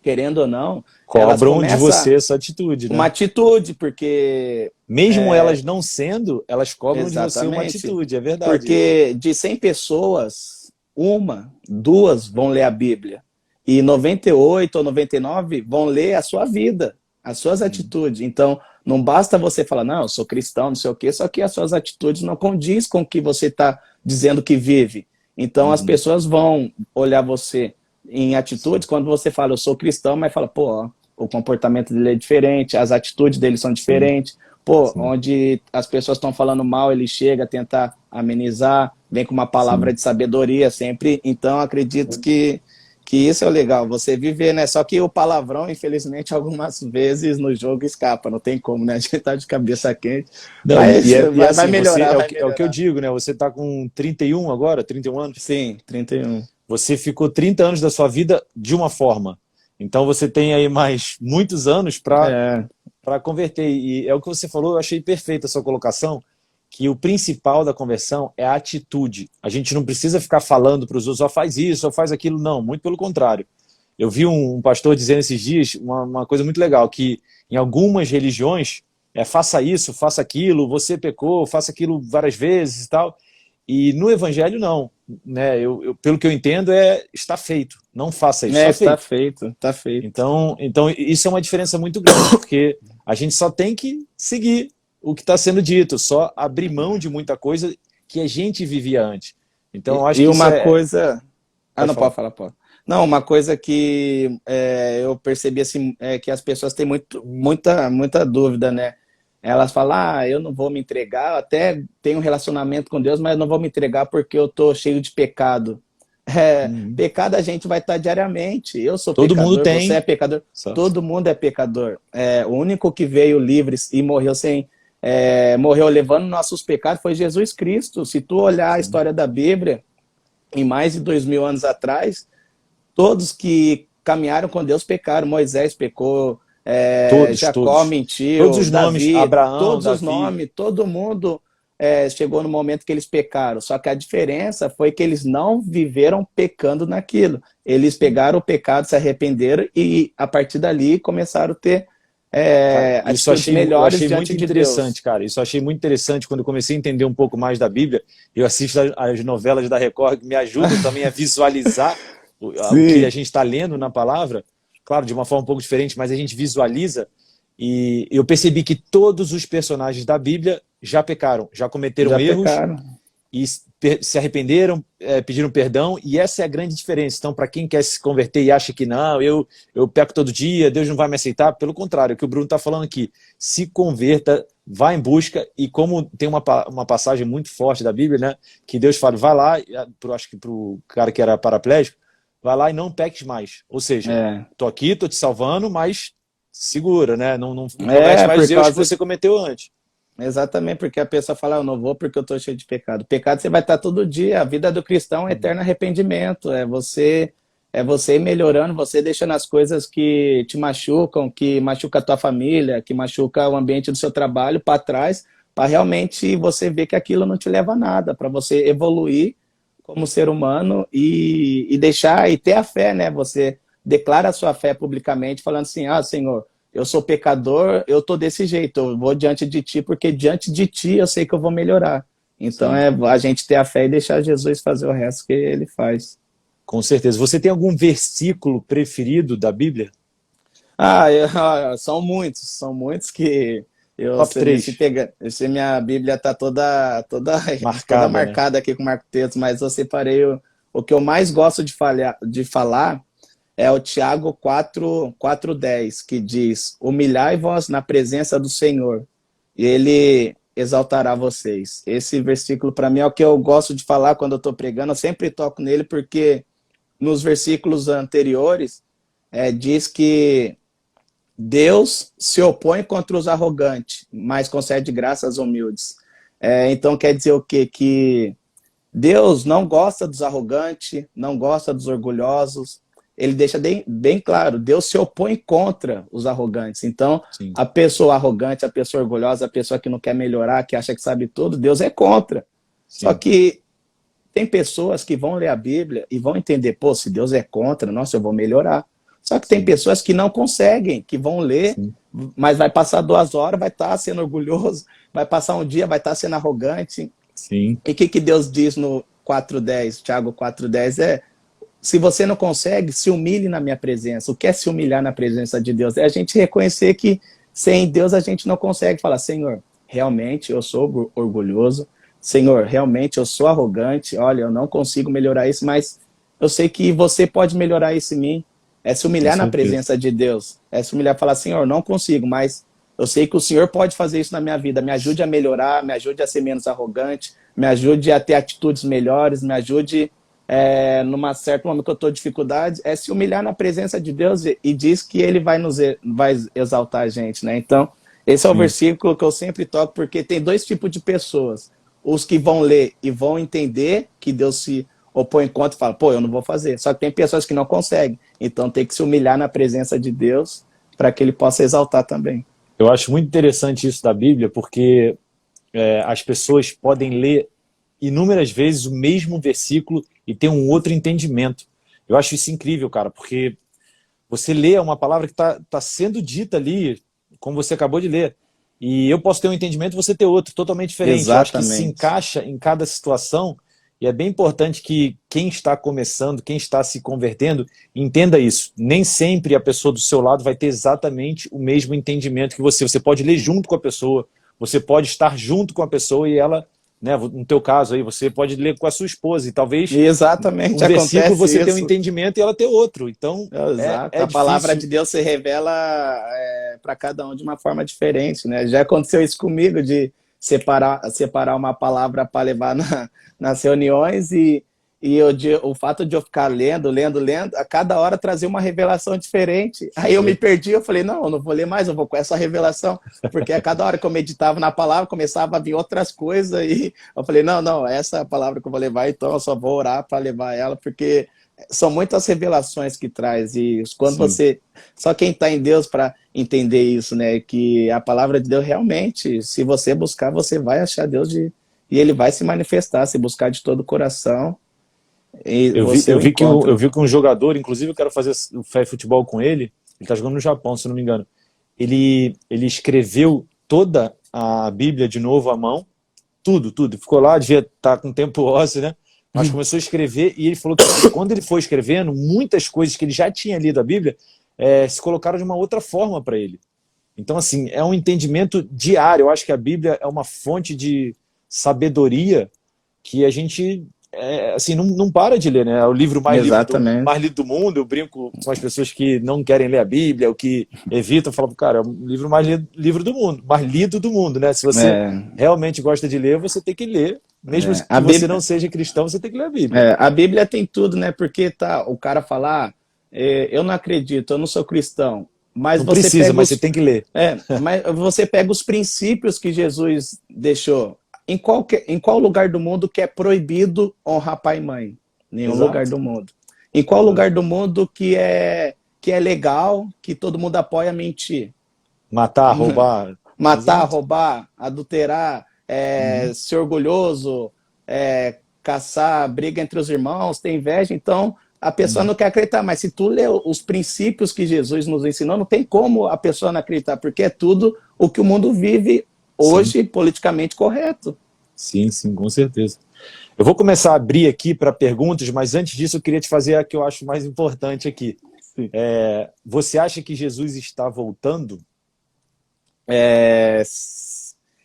querendo ou não, elas Cobram de começam você essa atitude, uma né? atitude, porque Mesmo elas não sendo, elas cobram de você uma exatamente. atitude, é verdade isso. Porque de 100 pessoas, uma, duas vão ler a Bíblia. E 98 ou 99 vão ler a sua vida, as suas atitudes. Então, não basta você falar, não, eu sou cristão, não sei o quê, só que as suas atitudes não condiz com o que você está dizendo que vive. Então, as Uhum. pessoas vão olhar você em atitudes quando você fala, eu sou cristão, mas fala, pô, ó, o comportamento dele é diferente, as atitudes dele são Sim, diferentes. Pô, sim, onde as pessoas estão falando mal, ele chega a tentar amenizar, vem com uma palavra sim. de sabedoria sempre. Então, acredito que isso é o legal, você viver, né? Só que o palavrão, infelizmente, algumas vezes no jogo escapa, não tem como, né? A gente tá de cabeça quente, Não, mas e vai assim, você melhorar, vai é o que eu melhorar. digo, né? Você está com 31 agora, 31 anos. Sim, 31. Você ficou 30 anos da sua vida de uma forma. Então você tem aí mais muitos anos É, para converter. E é o que você falou, eu achei perfeita a sua colocação, que o principal da conversão é a atitude. A gente não precisa ficar falando para os outros, ó, faz isso, ó, faz aquilo, não, muito pelo contrário. Eu vi um pastor dizendo esses dias uma coisa muito legal, que em algumas religiões faça isso, faça aquilo, você pecou, faça aquilo várias vezes e tal. E no evangelho não, né? Pelo que eu entendo está feito, não faça isso, está está feito. feito, está feito. Então isso é uma diferença muito grande, porque a gente só tem que seguir o que está sendo dito, só abrir mão de muita coisa que a gente vivia antes. Então eu acho E que isso uma coisa. Ah, Pode não falar. pode falar, pode. Não, uma coisa que eu percebi assim, é que as pessoas têm muita dúvida, né? Elas falam, ah, eu não vou me entregar, eu até tenho um relacionamento com Deus, mas eu não vou me entregar porque eu tô cheio de pecado. Uhum. Pecado a gente vai estar diariamente. Eu sou Todo mundo pecador, você é tem. pecador, Só. todo mundo é pecador. O único que veio livre e morreu morreu levando nossos pecados foi Jesus Cristo. Se tu olhar a Sim. história da Bíblia, em mais de 2000 anos atrás, todos que caminharam com Deus pecaram. Moisés pecou, Todos, Jacó todos. Todos mentiu, os nomes, Davi, Abraão, todos os Davi. nomes, todo mundo chegou no momento que eles pecaram. Só que a diferença foi que eles não viveram pecando naquilo. Eles Sim. pegaram o pecado, se arrependeram e a partir dali começaram a ter Cara, atitudes eu melhores achei muito diante de Deus. interessante, cara. Isso eu achei muito interessante quando eu comecei a entender um pouco mais da Bíblia. Eu assisto as novelas da Record que me ajudam também a visualizar o que a Sim, gente está lendo na palavra. Claro, de uma forma um pouco diferente, mas a gente visualiza. E eu percebi que todos os personagens da Bíblia já pecaram, já cometeram já erros pecaram. e se arrependeram, pediram perdão, e essa é a grande diferença. Então, para quem quer se converter e acha que não, eu peco todo dia, Deus não vai me aceitar, pelo contrário, o que o Bruno está falando aqui, se converta, vá em busca, e como tem uma passagem muito forte da Bíblia, né, que Deus fala, vai lá, acho que para o cara que era paraplégico, vai lá e não peques mais. Ou seja, tô aqui, tô te salvando, mas segura, né? Não comete mais os erros que você cometeu antes. Exatamente, porque a pessoa fala, eu não vou porque eu tô cheio de pecado. Pecado você vai estar todo dia, a vida do cristão é eterno arrependimento, é você ir melhorando, você deixando as coisas que te machucam, que machuca a tua família, que machuca o ambiente do seu trabalho para trás, para realmente você ver que aquilo não te leva a nada, para você evoluir como ser humano e deixar e ter a fé, né? Você declara a sua fé publicamente, falando assim, Senhor, eu sou pecador, eu tô desse jeito, eu vou diante de ti, porque diante de ti eu sei que eu vou melhorar. Então Sim. A gente ter a fé e deixar Jesus fazer o resto que ele faz. Com certeza. Você tem algum versículo preferido da Bíblia? São muitos que eu Top 3. Se minha Bíblia tá toda marcada, né? Aqui com marco-texto, mas eu separei o que eu mais gosto de falar é o Tiago 4:10, que diz, humilhai-vos na presença do Senhor, e ele exaltará vocês. Esse versículo, para mim, é o que eu gosto de falar quando eu estou pregando, eu sempre toco nele, porque nos versículos anteriores, diz que Deus se opõe contra os arrogantes, mas concede graça aos humildes. Então quer dizer o quê? Que Deus não gosta dos arrogantes, não gosta dos orgulhosos. Ele deixa bem claro, Deus se opõe contra os arrogantes. Então, Sim. A pessoa arrogante, a pessoa orgulhosa, a pessoa que não quer melhorar, que acha que sabe tudo, Deus é contra. Sim. Só que tem pessoas que vão ler a Bíblia e vão entender, pô, se Deus é contra, nossa, eu vou melhorar. Só que Sim. Tem pessoas que não conseguem, que vão ler, Sim. Mas vai passar 2 horas, vai estar sendo orgulhoso, vai passar um dia, vai estar sendo arrogante. Sim. E o que Deus diz no 4:10, Tiago 4:10 se você não consegue, se humilhe na minha presença. O que é se humilhar na presença de Deus? É a gente reconhecer que sem Deus a gente não consegue falar, Senhor, realmente eu sou orgulhoso, Senhor, realmente eu sou arrogante, olha, eu não consigo melhorar isso, mas eu sei que você pode melhorar isso em mim. É se humilhar na presença de Deus. É se humilhar e falar, Senhor, não consigo, mas eu sei que o Senhor pode fazer isso na minha vida. Me ajude a melhorar, me ajude a ser menos arrogante, me ajude a ter atitudes melhores, me ajude... numa certo momento que eu estou em dificuldade, é se humilhar na presença de Deus e diz que ele vai exaltar a gente, né? Então, esse é o versículo que eu sempre toco, porque tem 2 tipos de pessoas. Os que vão ler e vão entender que Deus se opõe contra e fala, pô, eu não vou fazer. Só que tem pessoas que não conseguem. Então tem que se humilhar na presença de Deus para que ele possa exaltar também. Eu acho muito interessante isso da Bíblia, porque as pessoas podem ler inúmeras vezes o mesmo versículo e ter um outro entendimento. Eu acho isso incrível, cara, porque você lê uma palavra que tá sendo dita ali, como você acabou de ler, e eu posso ter um entendimento, você ter outro, totalmente diferente. Exatamente. Eu acho que se encaixa em cada situação, e é bem importante que quem está começando, quem está se convertendo, entenda isso. Nem sempre a pessoa do seu lado vai ter exatamente o mesmo entendimento que você. Você pode ler junto com a pessoa, você pode estar junto com a pessoa e ela... Né, no teu caso aí, você pode ler com a sua esposa e talvez Exatamente, um versículo você isso. ter um entendimento e ela ter outro. Então, a palavra de Deus se revela para cada um de uma forma diferente, né? Já aconteceu isso comigo, de separar uma palavra para levar nas reuniões e o fato de eu ficar lendo, a cada hora trazer uma revelação diferente. Aí eu me perdi, eu falei, não, eu não vou ler mais, eu vou com essa revelação, porque a cada hora que eu meditava na palavra, começava a vir outras coisas, e eu falei, não, essa é a palavra que eu vou levar, então eu só vou orar para levar ela, porque são muitas revelações que traz, e quando só quem está em Deus para entender isso, né, que a palavra de Deus realmente, se você buscar, você vai achar Deus e ele vai se manifestar, se buscar de todo o coração. Eu vi que um jogador, inclusive eu quero fazer o Fé e Futebol com ele está jogando no Japão, se não me engano. Ele escreveu toda a Bíblia de novo à mão, tudo. Ficou lá, devia estar com tempo ósseo, né? Mas começou a escrever e ele falou que quando ele foi escrevendo, muitas coisas que ele já tinha lido a Bíblia se colocaram de uma outra forma para ele. Então, assim, é um entendimento diário. Eu acho que a Bíblia é uma fonte de sabedoria que a gente assim, não para de ler, né? É o livro Exatamente. mais lido do mundo. Eu brinco com as pessoas que não querem ler a Bíblia, ou que evitam, eu falo, cara, é o livro livro do mundo, mais lido do mundo, né? Se você É, realmente gosta de ler, você tem que ler. Mesmo a que você não Bíblia, seja cristão, você tem que ler a Bíblia. a Bíblia tem tudo, né? Porque tá, o cara fala, eu não acredito, eu não sou cristão, mas Não precisa, mas você tem que ler. mas você pega os princípios que Jesus deixou. Em qual lugar do mundo que é proibido honrar pai e mãe? Nenhum lugar Exato, do mundo. Em qual exato. lugar do mundo que é legal, que todo mundo apoia mentir? Matar, roubar. Matar, Exato. roubar, adulterar, Uhum. ser orgulhoso, caçar briga entre os irmãos, ter inveja. Então, a pessoa Uhum. não quer acreditar. Mas se tu lê os princípios que Jesus nos ensinou, não tem como a pessoa não acreditar, porque é tudo o que o mundo vive Sim, hoje politicamente correto. sim, sim, com certeza. Eu vou começar a abrir aqui para perguntas, mas antes disso eu queria te fazer a que eu acho mais importante aqui. Você acha que Jesus está voltando? É,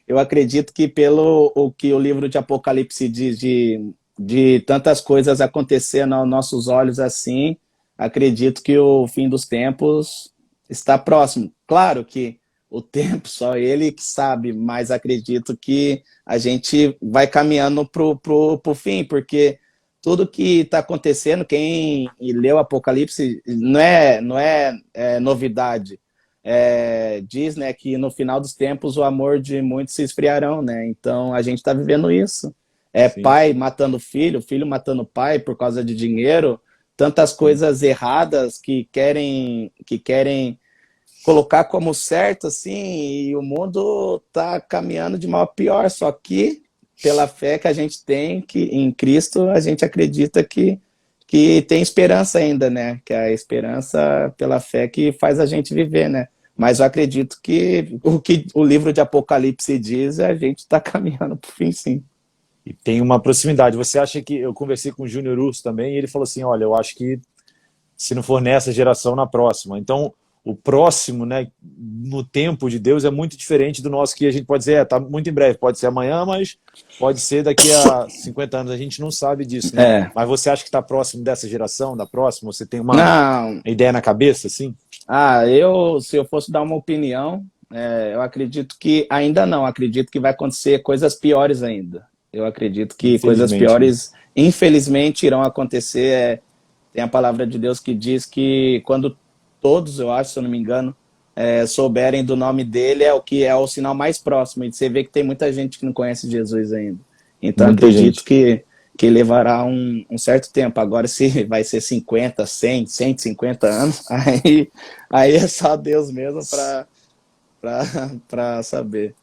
eu acredito que pelo o que o livro de Apocalipse diz de tantas coisas acontecendo aos nossos olhos assim, acredito que o fim dos tempos está próximo. Claro que o tempo só ele que sabe, mas acredito que a gente vai caminhando pro fim, porque tudo que está acontecendo, quem leu Apocalipse não é novidade. Diz, né, que no final dos tempos o amor de muitos se esfriarão, né? Então a gente está vivendo isso. Sim, Pai matando filho, filho matando pai por causa de dinheiro, tantas sim. coisas erradas que querem colocar como certo, assim, e o mundo está caminhando de mal a pior. Só que pela fé que a gente tem que em Cristo, a gente acredita que tem esperança ainda, né? Que é a esperança pela fé que faz a gente viver, né? Mas eu acredito que o livro de Apocalipse diz, a gente está caminhando para o fim, sim. E tem uma proximidade. Você acha que. Eu conversei com o Júnior Urso também, e ele falou assim: olha, eu acho que se não for nessa geração, na próxima. Então, o próximo, né, no tempo de Deus, é muito diferente do nosso, que a gente pode dizer, tá muito em breve, pode ser amanhã, mas pode ser daqui a 50 anos, a gente não sabe disso, né? É. Mas você acha que está próximo dessa geração, da próxima? Você tem uma Não. ideia na cabeça, assim? Se eu fosse dar uma opinião, eu acredito que ainda não. Acredito que vai acontecer coisas piores ainda. Eu acredito que coisas Infelizmente, né? piores, infelizmente, irão acontecer. Tem a palavra de Deus que diz que quando todos, eu acho, se eu não me engano, souberem do nome dele, é o que é o sinal mais próximo. E você vê que tem muita gente que não conhece Jesus ainda. Então Muita acredito gente. que levará um certo tempo. Agora, se vai ser 50, 100, 150 anos, aí é só Deus mesmo para saber.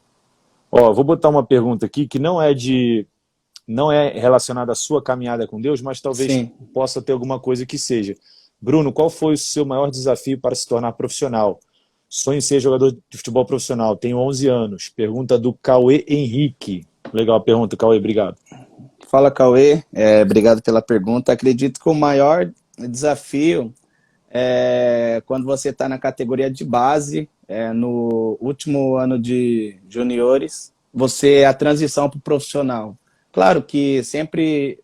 Ó, vou botar uma pergunta aqui que não é relacionada à sua caminhada com Deus, mas talvez Sim. possa ter alguma coisa que seja. Bruno, qual foi o seu maior desafio para se tornar profissional? Sonho em ser jogador de futebol profissional. Tenho 11 anos. Pergunta do Cauê Henrique. Legal a pergunta, Cauê. Obrigado. Fala, Cauê. Obrigado pela pergunta. Acredito que o maior desafio é quando você está na categoria de base, no último ano de juniores, a transição para o profissional. Claro que sempre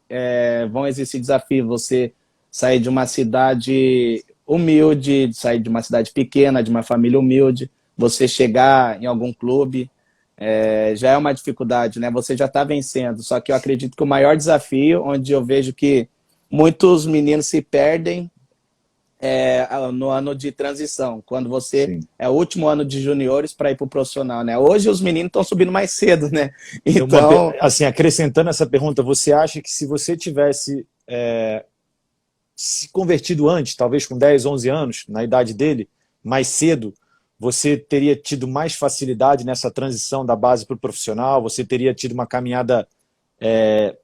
vão existir desafios, você sair de uma cidade humilde, sair de uma cidade pequena, de uma família humilde, você chegar em algum clube, já é uma dificuldade, né? Você já está vencendo, só que eu acredito que o maior desafio, onde eu vejo que muitos meninos se perdem, no ano de transição, quando você Sim. é o último ano de juniores para ir para o profissional, né? Hoje os meninos estão subindo mais cedo, né? Então, Assim, acrescentando essa pergunta, você acha que se você tivesse se convertido antes, talvez com 10, 11 anos, na idade dele, mais cedo, você teria tido mais facilidade nessa transição da base para o profissional? Você teria tido uma caminhada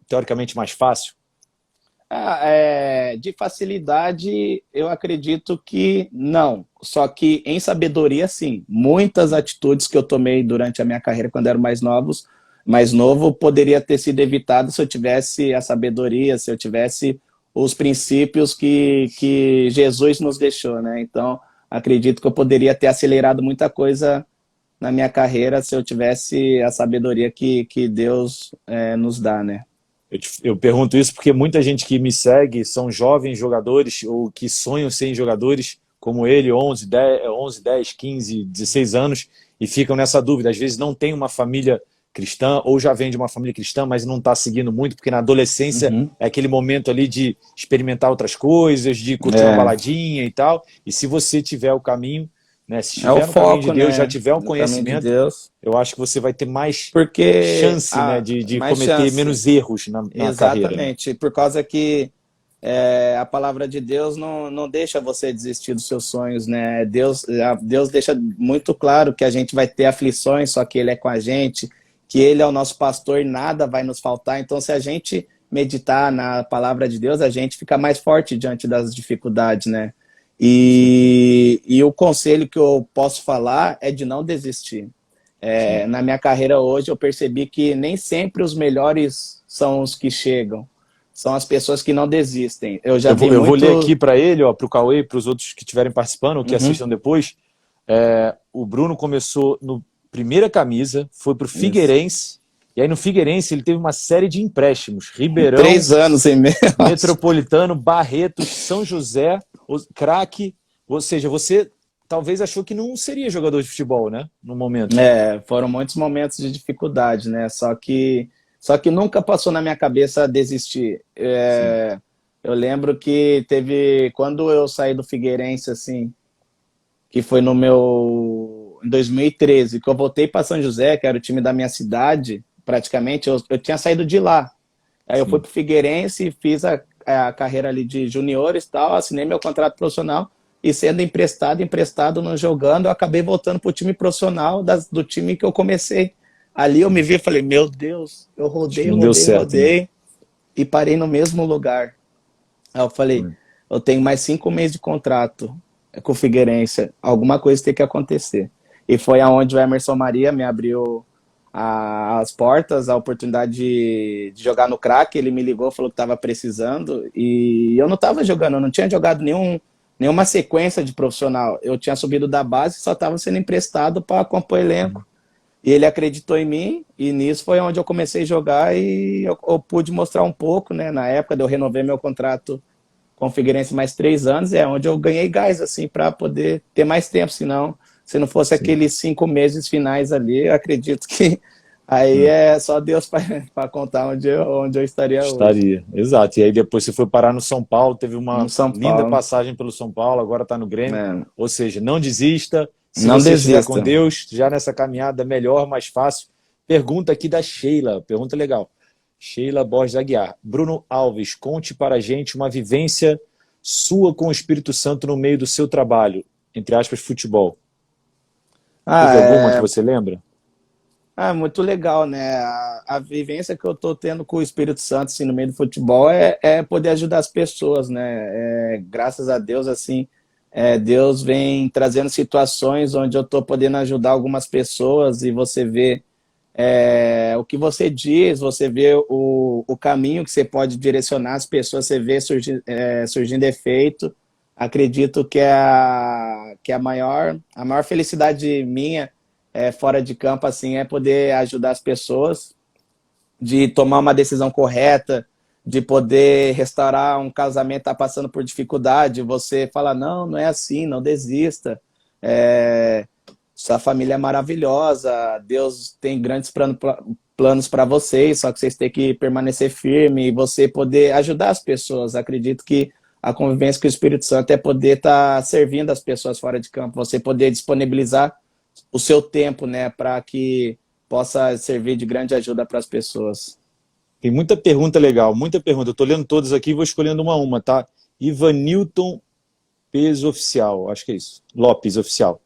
teoricamente mais fácil? de facilidade, eu acredito que não. Só que em sabedoria, sim. Muitas atitudes que eu tomei durante a minha carreira, quando era mais novo, poderia ter sido evitado se eu tivesse a sabedoria, se eu tivesse os princípios que Jesus nos deixou, né? Então, acredito que eu poderia ter acelerado muita coisa na minha carreira se eu tivesse a sabedoria que Deus nos dá, né? Eu pergunto isso porque muita gente que me segue são jovens jogadores ou que sonham ser jogadores como ele, 10, 15, 16 anos, e ficam nessa dúvida. Às vezes não tem uma família cristã ou já vem de uma família cristã, mas não está seguindo muito, porque na adolescência Uhum. é aquele momento ali de experimentar outras coisas, de curtir uma É, baladinha e tal. E se você tiver o caminho, né, se é o estiver no caminho de foco, Deus, já né? tiver um No caminho de conhecimento, Deus. eu acho que você vai ter mais Porque chance, né, há de mais cometer chance. menos erros na carreira, né? Exatamente. Por causa que a palavra de Deus não deixa você desistir dos seus sonhos, né? Deus deixa muito claro que a gente vai ter aflições, só que Ele é com a gente, que Ele é o nosso pastor e nada vai nos faltar. Então, se a gente meditar na palavra de Deus, a gente fica mais forte diante das dificuldades, né? Sim, E o conselho que eu posso falar é de não desistir. sim. Na minha carreira hoje, eu percebi que nem sempre os melhores são os que chegam, são as pessoas que não desistem. Eu já vi Eu vou ler muito. aqui para ele, ó, para o Cauê e para os outros que estiverem participando ou que Uhum, assistam depois. O Bruno começou no primeira camisa, foi para o isso. Figueirense, e aí no Figueirense ele teve uma série de empréstimos. Ribeirão, 3 anos e meio. Metropolitano, Barretos, São José, Craque. Ou seja, você talvez achou que não seria jogador de futebol, né? No momento. Foram muitos momentos de dificuldade, né? Só que nunca passou na minha cabeça desistir. Sim. Eu lembro que teve quando eu saí do Figueirense, assim, que foi no meu em 2013, que eu voltei para São José, que era o time da minha cidade, praticamente, eu tinha saído de lá. Aí eu fui Sim. pro Figueirense, fiz a carreira ali de juniores e tal, assinei meu contrato profissional e sendo emprestado, não jogando, eu acabei voltando pro time profissional do time que eu comecei. Ali eu me vi e falei, meu Deus, eu Acho que rodei, não deu rodei, certo, né? rodei e parei no mesmo lugar. Aí eu falei, eu tenho mais 5 meses de contrato com o Figueirense, alguma coisa tem que acontecer. E foi aonde o Emerson Maria me abriu as portas, a oportunidade de jogar no craque. Ele me ligou, falou que estava precisando e eu não estava jogando, eu não tinha jogado nenhuma sequência de profissional. Eu tinha subido da base, só estava sendo emprestado para compor elenco. E ele acreditou em mim e nisso foi onde eu comecei a jogar e eu pude mostrar um pouco, né? Na época eu renovei meu contrato com o Figueirense mais 3 anos, é onde eu ganhei gás, assim, para poder ter mais tempo, senão, se não fosse Sim. aqueles 5 meses finais ali, eu acredito que aí é só Deus para contar onde eu estaria hoje. Estaria, exato. E aí depois você foi parar no São Paulo, teve No uma São linda Paulo, passagem pelo São Paulo, agora está no Grêmio. né? Ou seja, não desista. Se Não você estiver com desista. Deus, já nessa caminhada, melhor, mais fácil. Pergunta aqui da Sheila, pergunta legal. Sheila Borges Aguiar. Bruno Alves, conte para a gente uma vivência sua com o Espírito Santo no meio do seu trabalho, entre aspas, futebol. Ah, Teve alguma que você lembra? muito legal, né? A vivência que eu tô tendo com o Espírito Santo, assim, no meio do futebol é poder ajudar as pessoas, né? Graças a Deus, assim, Deus vem trazendo situações onde eu tô podendo ajudar algumas pessoas e você vê o que você diz, você vê o caminho que você pode direcionar as pessoas, você vê surgindo efeito. Acredito que a maior felicidade minha fora de campo assim é poder ajudar as pessoas de tomar uma decisão correta, de poder restaurar um casamento que está passando por dificuldade. Você fala, não, não é assim, não desista. Sua família é maravilhosa, Deus tem grandes planos para vocês, só que vocês têm que permanecer firme e você poder ajudar as pessoas. Acredito que a convivência com o Espírito Santo é poder estar servindo as pessoas fora de campo, você poder disponibilizar o seu tempo, né, para que possa servir de grande ajuda para as pessoas. Tem muita pergunta legal, muita pergunta. Eu estou lendo todas aqui e vou escolhendo uma a uma, tá? Ivanilton Peso Oficial, acho que é isso. Lopes Oficial.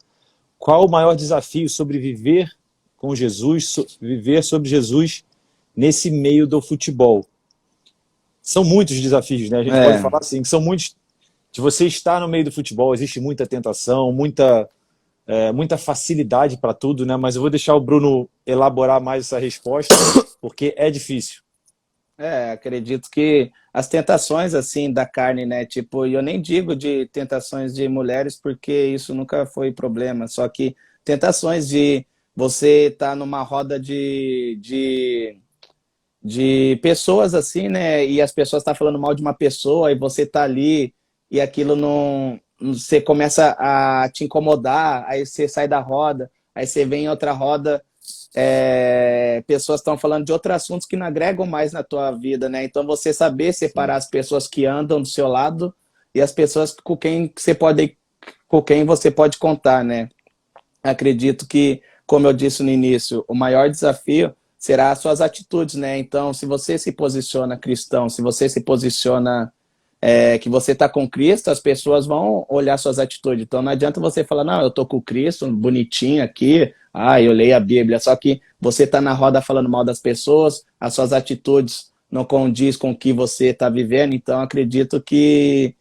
Qual o maior desafio sobre viver com Jesus, viver sobre Jesus nesse meio do futebol? São muitos desafios, né? A gente pode É, falar assim, que são muitos. De você estar no meio do futebol, existe muita tentação, muita facilidade para tudo, né? Mas eu vou deixar o Bruno elaborar mais essa resposta, porque é difícil. acredito que as tentações assim da carne, né? Tipo, eu nem digo de tentações de mulheres porque isso nunca foi problema. Só que tentações de você estar numa roda de pessoas assim, né? E as pessoas estão falando mal de uma pessoa e você tá ali e aquilo não. Você começa a te incomodar, aí você sai da roda, aí você vem em outra roda, pessoas estão falando de outros assuntos que não agregam mais na tua vida, né? Então você saber separar Sim. as pessoas que andam do seu lado e as pessoas com quem você pode contar, né? Acredito que, como eu disse no início, o maior desafio será as suas atitudes, né? Então, se você se posiciona cristão, se você se posiciona que você está com Cristo, as pessoas vão olhar suas atitudes. Então, não adianta você falar, não, eu estou com Cristo, bonitinho aqui, eu leio a Bíblia. Só que você está na roda falando mal das pessoas, as suas atitudes não condiz com o que você está vivendo. Então, acredito que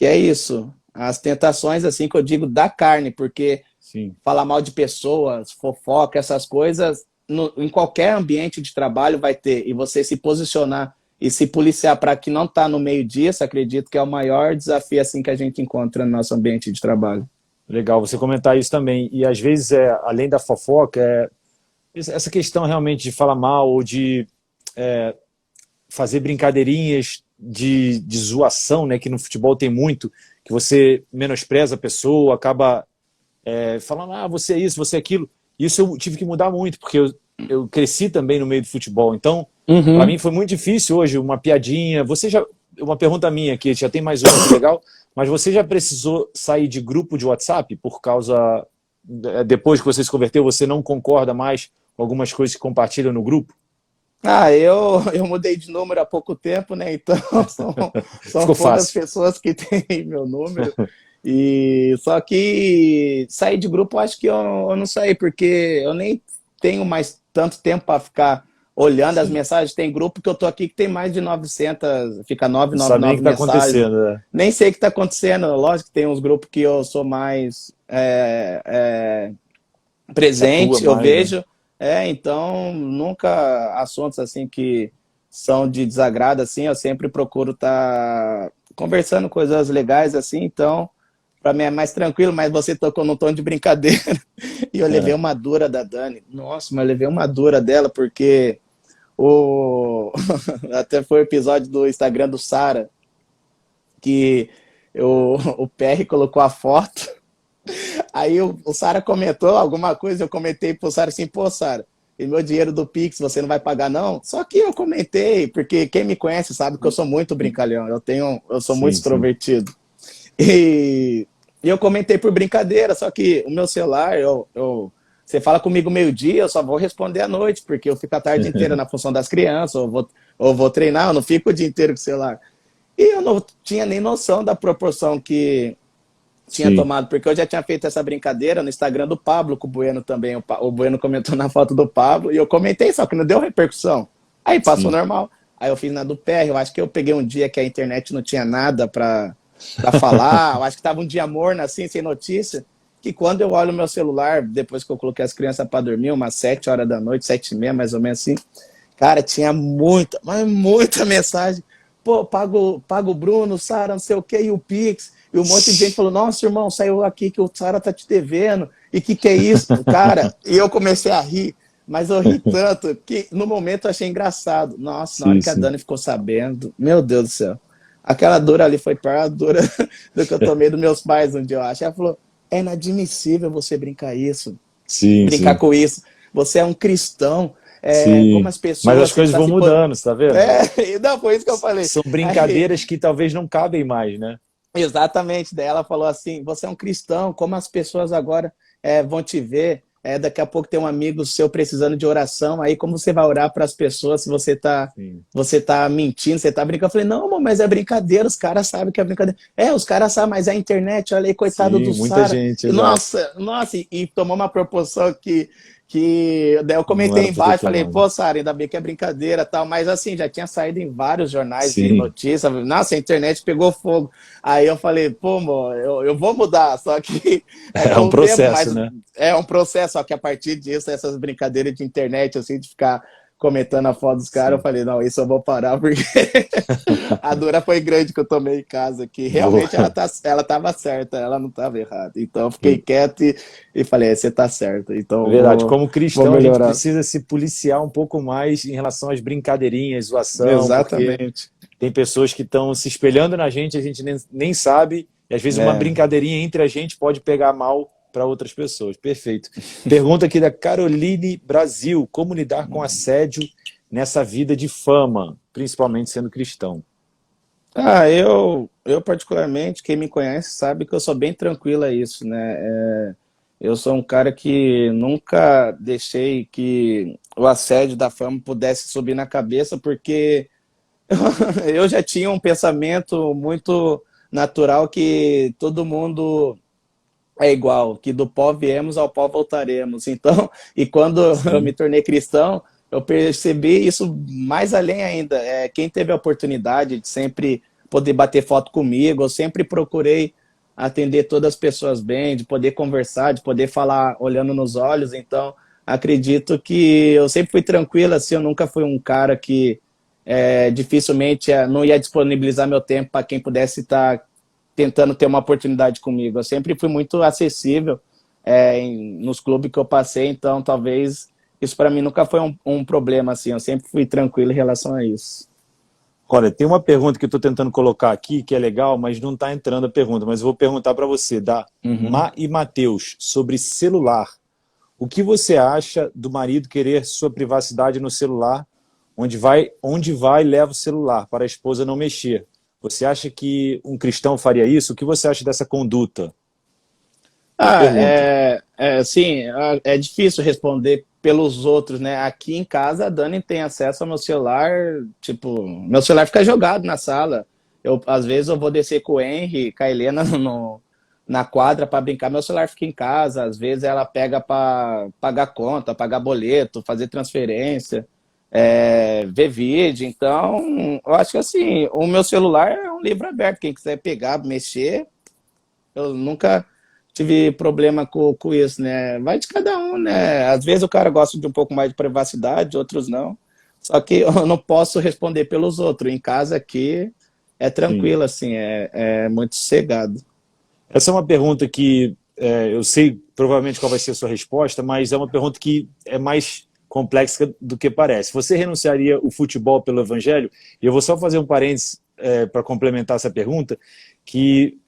é isso. As tentações, assim, que eu digo, da carne, porque Sim. falar mal de pessoas, fofoca, essas coisas, em qualquer ambiente de trabalho vai ter. E você se posicionar e se policiar para que não tá no meio disso, acredito que é o maior desafio assim que a gente encontra no nosso ambiente de trabalho. Legal você comentar isso também. E às vezes, além da fofoca, essa questão realmente de falar mal ou de fazer brincadeirinhas de zoação, né, que no futebol tem muito, que você menospreza a pessoa, acaba falando, você é isso, você é aquilo. Isso eu tive que mudar muito, porque eu cresci também no meio do futebol. Então, para mim foi muito difícil hoje, uma piadinha. Uma pergunta minha aqui, já tem mais uma legal, mas você já precisou sair de grupo de WhatsApp por causa, depois que você se converteu, você não concorda mais com algumas coisas que compartilham no grupo? Eu mudei de número há pouco tempo, né? Então são Ficou poucas fácil. pessoas que têm meu número. E só que sair de grupo, eu acho que eu não saí, porque eu nem tenho mais tanto tempo para ficar olhando as Sim. mensagens. Tem grupo que eu tô aqui que tem mais de 900, fica Não sabe nem o 999 que está mensagens. acontecendo, né? Nem sei o que está acontecendo. Lógico que tem uns grupos que eu sou mais Você atua presente, eu mais, né? vejo. Então nunca assuntos assim que são de desagrado assim, eu sempre procuro estar conversando coisas legais assim, então para mim é mais tranquilo, mas você tocou num tom de brincadeira e eu levei É. uma dura da Dani. Nossa, mas eu levei uma dura dela porque o até foi o episódio do Instagram do Sara que o PR colocou a foto. Aí o Sara comentou alguma coisa, eu comentei pro Sara assim, pô, Sara, e meu dinheiro do Pix você não vai pagar não? Só que eu comentei, porque quem me conhece sabe que eu sou muito brincalhão, eu sou muito Sim, sim. extrovertido. E eu comentei por brincadeira, só que o meu celular, você fala comigo meio-dia, eu só vou responder à noite, porque eu fico a tarde inteira na função das crianças, ou vou treinar, eu não fico o dia inteiro com o celular. E eu não tinha nem noção da proporção que tinha Sim. tomado, porque eu já tinha feito essa brincadeira no Instagram do Pablo, com o Bueno também. O Bueno comentou na foto do Pablo, e eu comentei, só que não deu repercussão. Aí passou Sim. normal. Aí eu fiz na do PR, eu acho que eu peguei um dia que a internet não tinha nada pra falar, eu acho que tava um dia morno assim, sem notícia, que quando eu olho o meu celular, depois que eu coloquei as crianças pra dormir, umas 7 horas da noite, 7h30, mais ou menos assim, cara, tinha muita, mas muita mensagem. Pô, pago o Bruno, Sara, não sei o que, e o Pix. E um monte de gente falou, nossa, irmão, saiu aqui que o Sara tá te devendo. E que é isso? Cara, e eu comecei a rir, mas eu ri tanto que no momento eu achei engraçado. Nossa, na hora Sim, que a sim. Dani ficou sabendo, meu Deus do céu. Aquela dura ali foi pior a dura do que eu tomei dos meus pais um dia, eu acho. Ela falou, é inadmissível você Sim, brincar sim. com isso. Você é um cristão, como Sim. as Mas pessoas, as você coisas está vão se... mudando, você tá vendo? E não, foi isso que eu falei. São Aí, brincadeiras que talvez não cabem mais, né? exatamente, daí ela falou assim, você é um cristão, como as pessoas agora vão te ver, daqui a pouco tem um amigo seu precisando de oração, aí como você vai orar para as pessoas se Sim. você tá mentindo, você tá brincando? Eu falei, não, amor, mas é brincadeira, os caras sabem que é brincadeira. Os caras sabem, mas é a internet, olha aí, coitado Sim, do muita Sara. gente, E, exato. nossa, e tomou uma proporção que daí eu Não comentei era pra ter embaixo, falei, tomado. pô, Sara, ainda bem que é brincadeira e tal, mas assim, já tinha saído em vários jornais de Sim. notícia, nossa, a internet pegou fogo. Aí eu falei, pô, amor, eu vou mudar, só que É com um o tempo, mas processo, né? é um processo, só que a partir disso, essas brincadeiras de internet, assim, de ficar comentando a foto dos caras, eu falei, não, isso eu vou parar, porque a dura foi grande que eu tomei em casa, que realmente ela tava certa, ela não tava errada. Então eu fiquei quieto e falei, você tá certo. Então Verdade, como vou cristão a gente melhorar. precisa se policiar um pouco mais em relação às brincadeirinhas, zoação, porque Exatamente. tem pessoas que estão se espelhando na gente, a gente nem sabe, e às vezes uma É. brincadeirinha entre a gente pode pegar mal para outras pessoas. Perfeito. Pergunta aqui da Caroline Brasil: como lidar com assédio nessa vida de fama, principalmente sendo cristão? Eu particularmente, quem me conhece sabe que eu sou bem tranquilo a isso, né? Eu sou um cara que nunca deixei que o assédio da fama pudesse subir na cabeça, porque eu já tinha um pensamento muito natural que todo mundo é igual, que do pó viemos, ao pó voltaremos. Então, e quando eu me Sim, tornei cristão, eu percebi isso mais além ainda. Quem teve a oportunidade de sempre poder bater foto comigo, eu sempre procurei atender todas as pessoas bem, de poder conversar, de poder falar olhando nos olhos. Então, acredito que eu sempre fui tranquilo, assim, eu nunca fui um cara que dificilmente não ia disponibilizar meu tempo para quem pudesse estar tentando ter uma oportunidade comigo. Eu sempre fui muito acessível nos clubes que eu passei, então talvez isso para mim nunca foi um problema, assim, eu sempre fui tranquilo em relação a isso. olha, tem uma pergunta que eu estou tentando colocar aqui, que é legal, mas não está entrando a pergunta, mas eu vou perguntar para você, da Uhum. Ma e Matheus, sobre celular. O que você acha do marido querer sua privacidade no celular, onde vai leva o celular, para a esposa não mexer? Você acha que um cristão faria isso? O que você acha dessa conduta? Uma Ah, pergunta. sim, é difícil responder pelos outros, né? Aqui em casa a Dani tem acesso ao meu celular, tipo, meu celular fica jogado na sala. Às vezes eu vou descer com o Henry, com a Helena na quadra para brincar, meu celular fica em casa. Às vezes ela pega para pagar conta, pagar boleto, fazer transferência, ver vídeo. Então, eu acho que assim, o meu celular é um livro aberto. Quem quiser pegar, mexer, eu nunca tive problema com isso, né? Vai de cada um, né? Às vezes o cara gosta de um pouco mais de privacidade, outros não. Só que eu não posso responder pelos outros. Em casa aqui é Sim. tranquilo, assim, é muito sossegado. Essa é uma pergunta que eu sei provavelmente qual vai ser a sua resposta, mas é uma pergunta que é mais complexa do que parece. Você renunciaria o futebol pelo evangelho? E eu vou só fazer um parênteses para complementar essa pergunta, que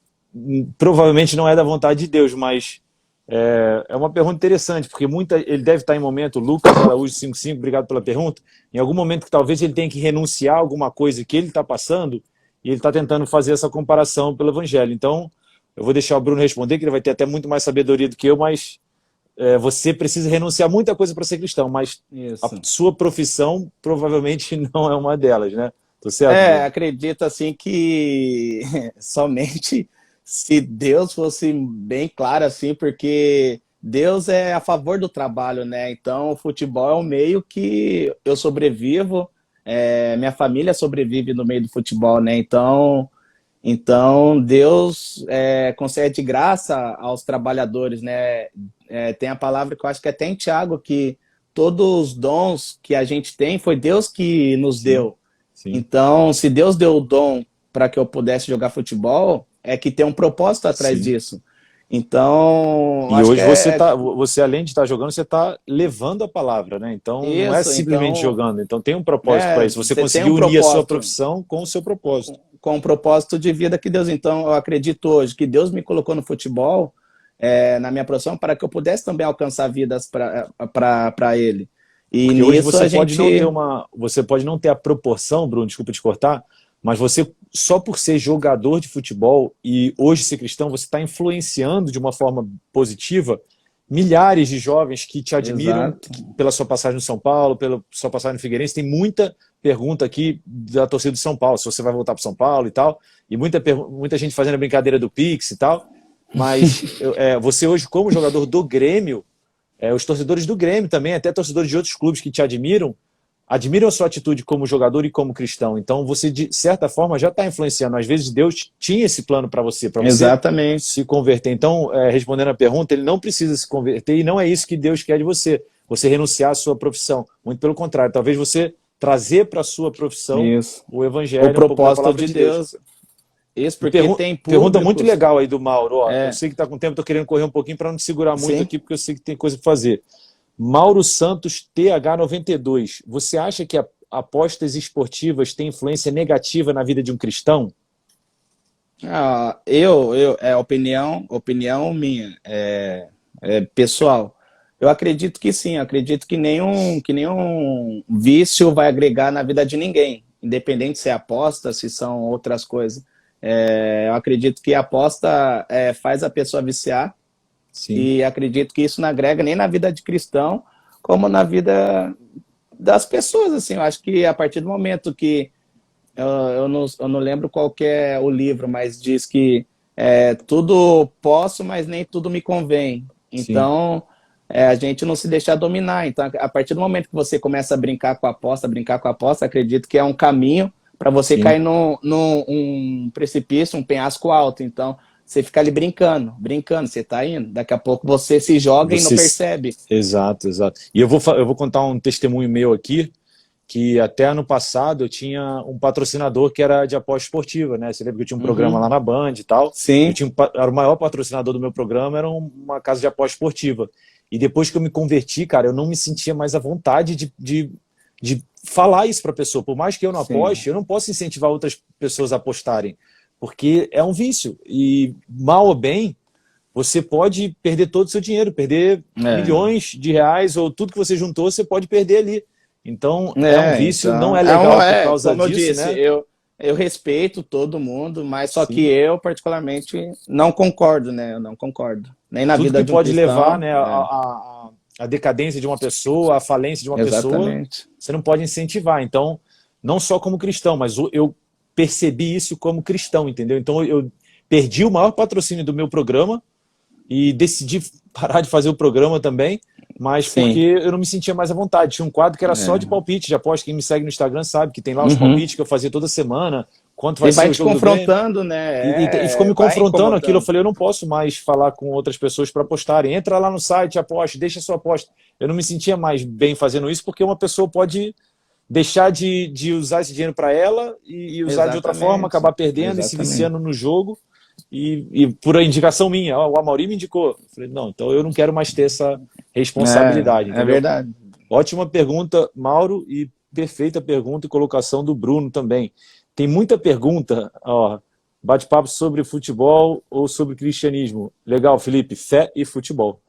provavelmente não é da vontade de Deus, mas é uma pergunta interessante, porque ele deve estar em momento, Lucas Araújo 55, obrigado pela pergunta, em algum momento que talvez ele tenha que renunciar a alguma coisa que ele está passando, e ele está tentando fazer essa comparação pelo evangelho. Então, eu vou deixar o Bruno responder, que ele vai ter até muito mais sabedoria do que eu, mas você precisa renunciar a muita coisa para ser cristão, mas a Isso. sua profissão provavelmente não é uma delas, né? Tô certo, Bruno? Acredito assim que somente se Deus fosse bem claro assim, porque Deus é a favor do trabalho, né? Então o futebol é um meio que eu sobrevivo, minha família sobrevive no meio do futebol, né? Então Deus concede graça aos trabalhadores, né? Tem a palavra que eu acho que é até em Tiago, que todos os dons que a gente tem foi Deus que nos Sim, deu. sim. Então, se Deus deu o dom para que eu pudesse jogar futebol, é que tem um propósito atrás Sim. disso. Então, E acho que hoje você além de estar jogando, você está levando a palavra, né? Então não é isso. simplesmente Então, jogando. Então tem um propósito para isso. Você você tem conseguiu um unir a sua propósito profissão com o seu propósito. com um propósito de vida que Deus. Então, eu acredito hoje que Deus me colocou no futebol, na minha profissão, para que eu pudesse também alcançar vidas para Ele. E Porque hoje nisso você a pode não ter gente. você pode não ter a proporção, Bruno, desculpa te cortar, mas você só por ser jogador de futebol e hoje ser cristão, você está influenciando de uma forma positiva milhares de jovens que te admiram Exato. pela sua passagem no São Paulo, pela sua passagem no Figueirense. Tem muita pergunta aqui da torcida do São Paulo, se você vai voltar para o São Paulo e tal, e muita gente fazendo a brincadeira do Pix e tal, mas você hoje como jogador do Grêmio, os torcedores do Grêmio também, até torcedores de outros clubes que te admiram a sua atitude como jogador e como cristão. Então você, de certa forma, já está influenciando. Às vezes Deus tinha esse plano para você Exatamente. se converter. Então, respondendo a pergunta, ele não precisa se converter e não é isso que Deus quer de você. você renunciar à sua profissão. Muito pelo contrário, talvez você trazer para a sua profissão Isso. o evangelho, O um pouco da propósito palavra de de Deus. Deus. Isso, porque tem Pergunta muito públicos. legal aí do Mauro. Ó, eu É, sei que está com tempo, estou querendo correr um pouquinho para não te segurar muito sim. aqui, porque eu sei que tem coisa para fazer. Mauro Santos, TH92. Você acha que apostas esportivas têm influência negativa na vida de um cristão? Opinião minha, pessoal. Eu acredito que sim, eu acredito que nenhum vício vai agregar na vida de ninguém, independente se é aposta, se são outras coisas. Eu acredito que a aposta faz a pessoa viciar, Sim, e acredito que isso não agrega nem na vida de cristão, como na vida das pessoas, assim. Eu acho que a partir do momento que eu não lembro qual que é o livro, mas diz que tudo posso, mas nem tudo me convém. sim, Então, a gente não se deixar dominar. Então, a partir do momento que você começa a brincar com a aposta, acredito que é um caminho para você sim. cair num precipício, um penhasco alto. Então, você fica ali brincando, você está indo. Daqui a pouco você se joga e não Você... percebe. Exato, exato. E eu vou contar um testemunho meu aqui, que até ano passado eu tinha um patrocinador que era de aposta esportiva, né? Você lembra que eu tinha um programa lá na Band e tal? Sim, Era o maior patrocinador do meu programa, era uma casa de aposta esportiva. E depois que eu me converti, cara, eu não me sentia mais à vontade de falar isso para a pessoa. Por mais que eu não sim. aposte, eu não posso incentivar outras pessoas a apostarem, porque é um vício. E mal ou bem, você pode perder todo o seu dinheiro, perder milhões de reais, ou tudo que você juntou, você pode perder ali. Então, é um vício, não Então, é legal por causa como eu disso, disse, né? eu respeito todo mundo, mas só que Sim. eu, particularmente, não concordo, né? Eu não concordo. Nem na Tudo vida que de um pode levar, cristão. né, a decadência de uma pessoa, a falência de uma pessoa, Exatamente. você não pode incentivar. Então, não só como cristão, mas eu percebi isso como cristão, entendeu? Então, eu perdi o maior patrocínio do meu programa e decidi parar de fazer o programa também, mas porque Sim. eu não me sentia mais à vontade. Tinha um quadro que era só de É. palpite, de aposta. Quem me segue no Instagram sabe que tem lá os Uhum. palpites que eu fazia toda semana, quanto vai E ser vai o te jogo do Grêmio. confrontando, E ficou né? me Vai confrontando aquilo. Eu incomodando. falei, eu não posso mais falar com outras pessoas para apostarem. Entra lá no site, aposte, deixa a sua aposta. Eu não me sentia mais bem fazendo isso, porque uma pessoa pode deixar de usar esse dinheiro para ela e usar de outra forma, Exatamente. acabar perdendo e se Exatamente. viciando no jogo. E por a indicação minha, ó, o Amaury me indicou. Eu falei, não, então eu não quero mais ter essa responsabilidade, É entendeu? verdade. Ótima pergunta, Mauro, e perfeita pergunta e colocação do Bruno também. Tem muita pergunta, ó, bate-papo sobre futebol ou sobre cristianismo. Legal, Felipe, fé e futebol.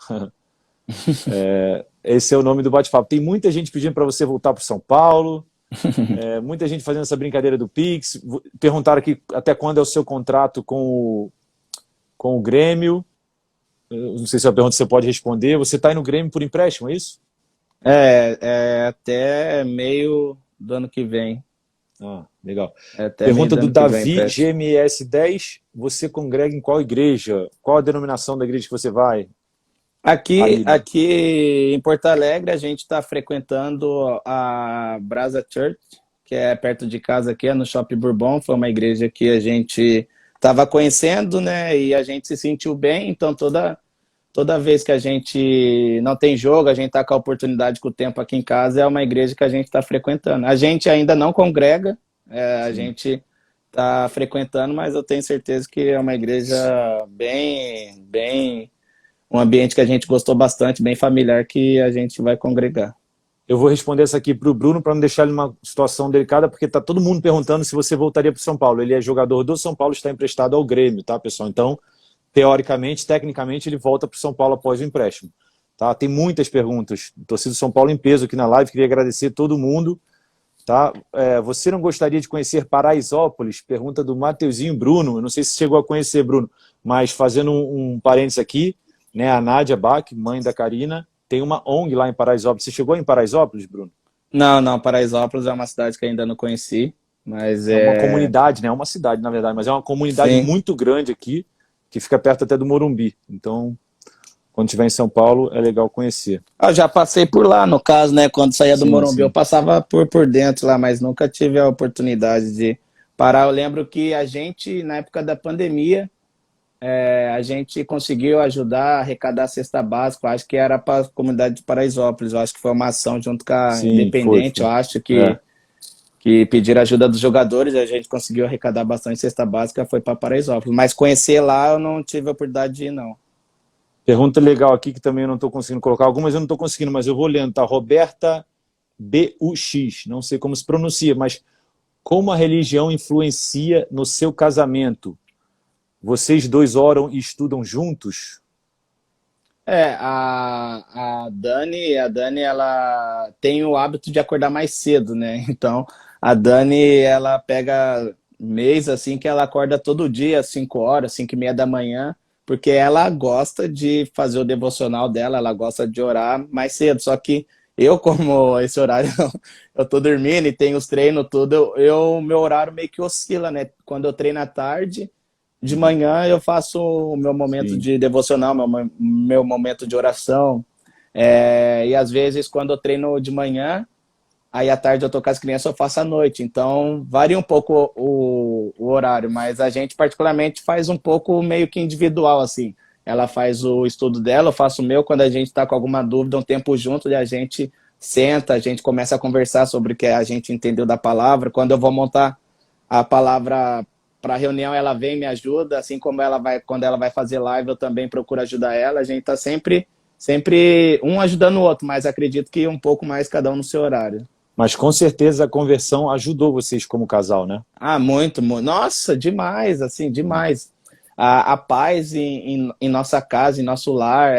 Esse é o nome do bate-papo. Tem muita gente pedindo para você voltar para São Paulo, muita gente fazendo essa brincadeira do Pix. Perguntaram aqui até quando é o seu contrato com o Grêmio. Eu não sei se é uma pergunta que você pode responder. Você está aí no Grêmio por empréstimo, é isso? Até meio do ano que vem. Ah, legal. Até meio Pergunta do do ano que vem, Davi, empréstimo. GMS10. Você congrega em qual igreja? Qual a denominação da igreja que você vai? Aí, né? Aqui em Porto Alegre, a gente está frequentando a Brasa Church, que é perto de casa aqui, é no Shopping Bourbon. Foi uma igreja que a gente estava conhecendo, né? E a gente se sentiu bem. Então, toda vez que a gente não tem jogo, a gente está com a oportunidade com o tempo aqui em casa, é uma igreja que a gente está frequentando. A gente ainda não congrega, a Sim. gente está frequentando, mas eu tenho certeza que é uma igreja bem um ambiente que a gente gostou bastante, bem familiar, que a gente vai congregar. Eu vou responder essa aqui para o Bruno para não deixar ele numa situação delicada, porque está todo mundo perguntando se você voltaria para o São Paulo. Ele é jogador do São Paulo, está emprestado ao Grêmio, tá, pessoal? Então, teoricamente, tecnicamente, ele volta para o São Paulo após o empréstimo. Tá? Tem muitas perguntas. Torcida do São Paulo em peso aqui na live. Queria agradecer todo mundo. Tá? Você não gostaria de conhecer Paraisópolis? Pergunta do Mateuzinho Bruno. Eu não sei se chegou a conhecer, Bruno, mas fazendo um parênteses aqui, né, a Nádia Bach, mãe da Karina, tem uma ONG lá em Paraisópolis. Você chegou em Paraisópolis, Bruno? Não, Paraisópolis é uma cidade que ainda não conheci, mas É uma comunidade, né? É uma cidade, na verdade, mas é uma comunidade sim. muito grande aqui, que fica perto até do Morumbi. Então, quando estiver em São Paulo, é legal conhecer. Eu já passei por lá, no caso, né? Quando saía do Sim, Morumbi, eu sim. passava por dentro lá, mas nunca tive a oportunidade de parar. Eu lembro que a gente, na época da pandemia, a gente conseguiu ajudar a arrecadar a cesta básica, eu acho que era para a comunidade de Paraisópolis, eu acho que foi uma ação junto com a Sim, foi, Independente, eu foi. acho É. que pediram ajuda dos jogadores, a gente conseguiu arrecadar bastante cesta básica, foi para Paraisópolis, mas conhecer lá eu não tive a oportunidade de ir, não. Pergunta legal aqui que também eu não estou conseguindo colocar. Algumas eu não estou conseguindo, mas eu vou lendo, tá? Roberta BUX, não sei como se pronuncia, mas como a religião influencia no seu casamento? Vocês dois oram e estudam juntos? A Dani, ela tem o hábito de acordar mais cedo, né? Então, a Dani, ela pega mês assim que ela acorda todo dia, às 5 horas, 5:30 da manhã, porque ela gosta de fazer o devocional dela, ela gosta de orar mais cedo. Só que eu, como esse horário, eu tô dormindo e tenho os treinos, tudo, meu horário meio que oscila, né? Quando eu treino à tarde, de manhã eu faço o meu momento Sim. de devocional, meu momento de oração. E às vezes, quando eu treino de manhã, aí à tarde eu tô com as crianças, eu faço à noite. Então, varia um pouco o horário, mas a gente particularmente faz um pouco meio que individual, assim. Ela faz o estudo dela, eu faço o meu. Quando a gente está com alguma dúvida, um tempo junto, e a gente senta, a gente começa a conversar sobre o que a gente entendeu da palavra. Quando eu vou montar a palavra para a reunião, ela vem e me ajuda, assim como ela vai, quando ela vai fazer live, eu também procuro ajudar ela. A gente está sempre um ajudando o outro, mas acredito que um pouco mais cada um no seu horário. Mas com certeza a conversão ajudou vocês como casal, né? Ah, muito, muito. Nossa, demais, assim, demais. A paz em nossa casa, em nosso lar,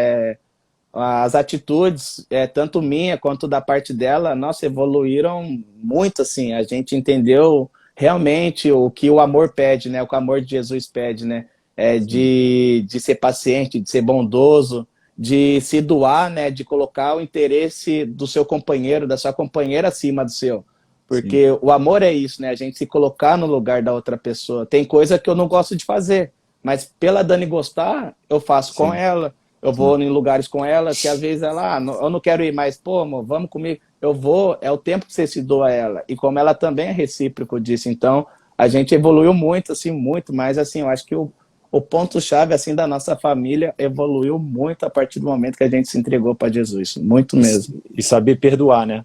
as atitudes, tanto minha quanto da parte dela, nossa, evoluíram muito, assim. A gente entendeu realmente o que o amor pede, né? O que o amor de Jesus pede, né? Sim, De ser paciente, de ser bondoso, de se doar, né? De colocar o interesse do seu companheiro, da sua companheira acima do seu. sim, Porque o amor é isso, né? A gente se colocar no lugar da outra pessoa. Tem coisa que eu não gosto de fazer, mas pela Dani gostar, eu faço com sim, ela. Eu sim. vou em lugares com ela, que às vezes ela, eu não quero ir mais, pô, amor, vamos comigo. Eu vou, é o tempo que você se doa a ela. E como ela também é recíproco disso, então a gente evoluiu muito, assim, muito, mas assim, eu acho que o ponto-chave, assim, da nossa família evoluiu muito a partir do momento que a gente se entregou para Jesus, muito E, mesmo. e saber perdoar, né?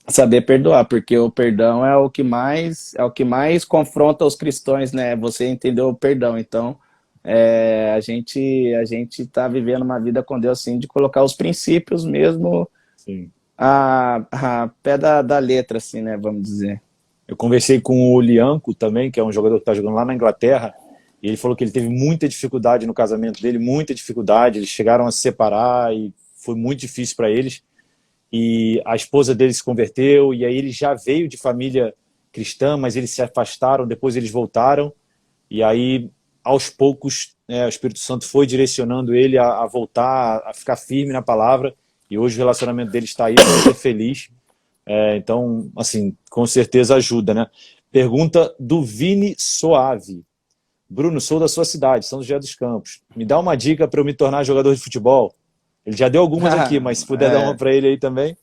Saber perdoar, porque o perdão é o que mais confronta os cristãos, né? Você entendeu o perdão. Então, a gente está vivendo uma vida com Deus assim de colocar os princípios mesmo Sim. a pé da letra, assim, né? Vamos dizer. Eu conversei com o Lianco também, que é um jogador que está jogando lá na Inglaterra, e ele falou que ele teve muita dificuldade no casamento dele, muita dificuldade. Eles chegaram a se separar e foi muito difícil para eles. E a esposa dele se converteu, e aí ele já veio de família cristã, mas eles se afastaram, depois eles voltaram, e aí, aos poucos, o Espírito Santo foi direcionando ele a voltar, a ficar firme na palavra, e hoje o relacionamento dele está aí, super feliz. Então, assim, com certeza ajuda, né? Pergunta do Vini Soave. Bruno, sou da sua cidade, São José dos Campos. Me dá uma dica para eu me tornar jogador de futebol? Ele já deu algumas aqui, mas se puder dar uma É, para ele aí também.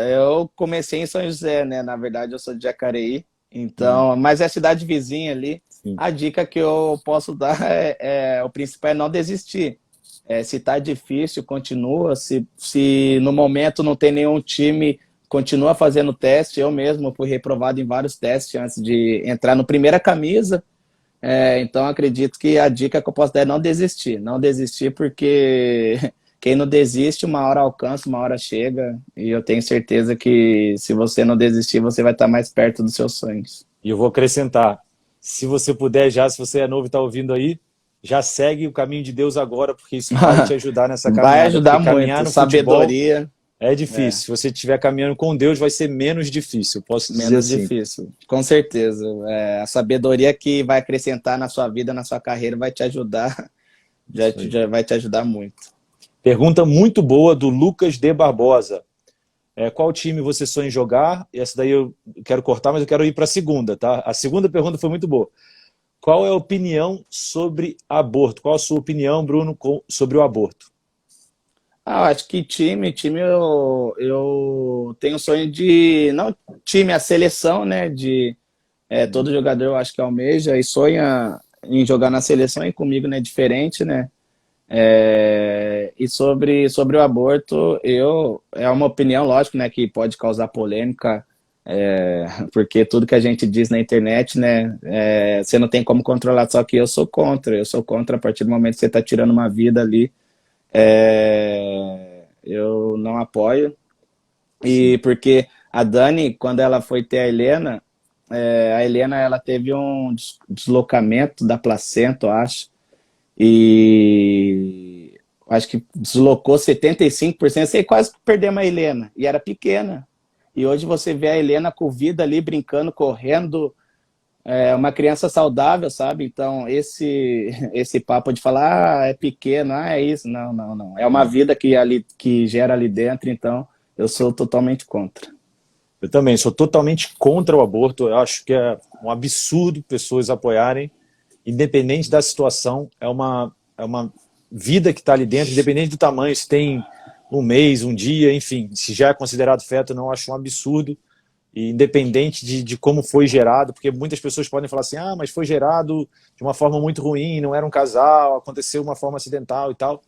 eu comecei em São José, né? Na verdade, eu sou de Jacareí, Sim, então, mas é a cidade vizinha ali. sim, A dica que eu posso dar o principal é não desistir. Se tá difícil, continua. Se no momento não tem nenhum time, continua fazendo teste. Eu mesmo fui reprovado em vários testes antes de entrar no primeira camisa. Então acredito que a dica que eu posso dar é não desistir. Não desistir porque quem não desiste, uma hora alcança, uma hora chega. E eu tenho certeza que se você não desistir, você vai estar mais perto dos seus sonhos. e eu vou acrescentar, se você puder já, se você é novo e está ouvindo aí, já segue o caminho de Deus agora, porque isso vai te ajudar nessa Vai caminhada, porque ajudar caminhar muito. no futebol Sabedoria, é é. difícil. Se você estiver caminhando com Deus, vai ser menos difícil, posso dizer Menos assim. difícil, com certeza. A sabedoria que vai acrescentar na sua vida, na sua carreira, vai te ajudar, Isso aí. já vai te ajudar muito. Pergunta muito boa do Lucas de Barbosa. Qual time você sonha em jogar? Essa daí eu quero cortar, mas eu quero ir para a segunda, tá? A segunda pergunta foi muito boa. Qual é a opinião sobre aborto? Qual a sua opinião, Bruno, sobre o aborto? Eu acho que time eu tenho sonho de, não time, a seleção, né? Todo jogador eu acho que almeja e sonha. em jogar na seleção e comigo não é diferente, né? E sobre o aborto, é uma opinião, lógico, né, que pode causar polêmica, porque tudo que a gente diz na internet, né, você não tem como controlar, só que eu sou contra a partir do momento que você está tirando uma vida ali, eu não apoio, e porque a Dani, quando ela foi ter a Helena, ela teve um deslocamento da placenta, eu acho, e acho que deslocou 75%, sei, quase perdemos a Helena, e era pequena. E hoje você vê a Helena com vida ali, brincando, correndo, uma criança saudável, sabe? Então, esse papo de falar, é pequeno, é isso, não, não, não. É uma vida que gera ali dentro, então eu sou totalmente contra. Eu também sou totalmente contra o aborto, eu acho que é um absurdo pessoas apoiarem, independente da situação, é uma vida que está ali dentro, independente do tamanho, se tem um mês, um dia, enfim, se já é considerado feto, não acho um absurdo, e independente de como foi gerado, porque muitas pessoas podem falar assim, mas foi gerado de uma forma muito ruim, não era um casal, aconteceu de uma forma acidental e tal.